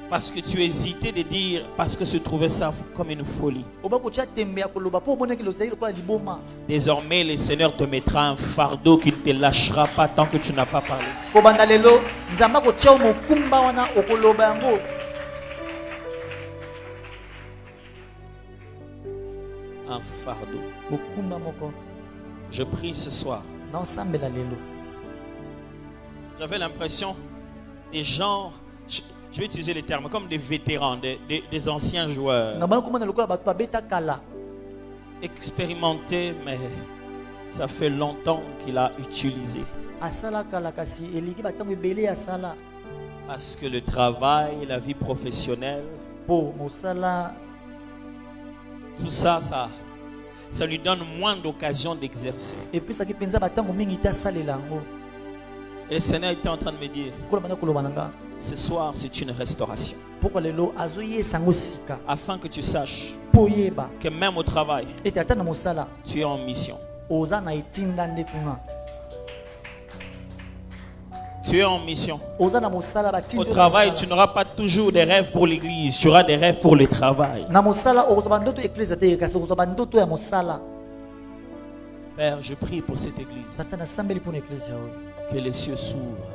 A: Parce que tu hésitais de dire, parce que je trouvais ça comme une folie. Désormais, le Seigneur te mettra un fardeau qui ne te lâchera pas tant que tu n'as pas parlé. Un fardeau. Je prie ce soir. J'avais l'impression des gens, je vais utiliser les termes, comme des vétérans, des anciens joueurs. Expérimentés, mais ça fait longtemps qu'il a utilisé. Parce que le travail, la vie professionnelle, tout ça, ça lui donne moins d'occasion d'exercer. Et le Seigneur était en train de me dire, ce soir c'est une restauration. Afin que tu saches que même au travail, tu es en mission. Tu es en mission. Au travail, tu n'auras pas toujours des rêves pour l'église, tu auras des rêves pour le travail. Père, je prie pour cette église. Que les cieux s'ouvrent.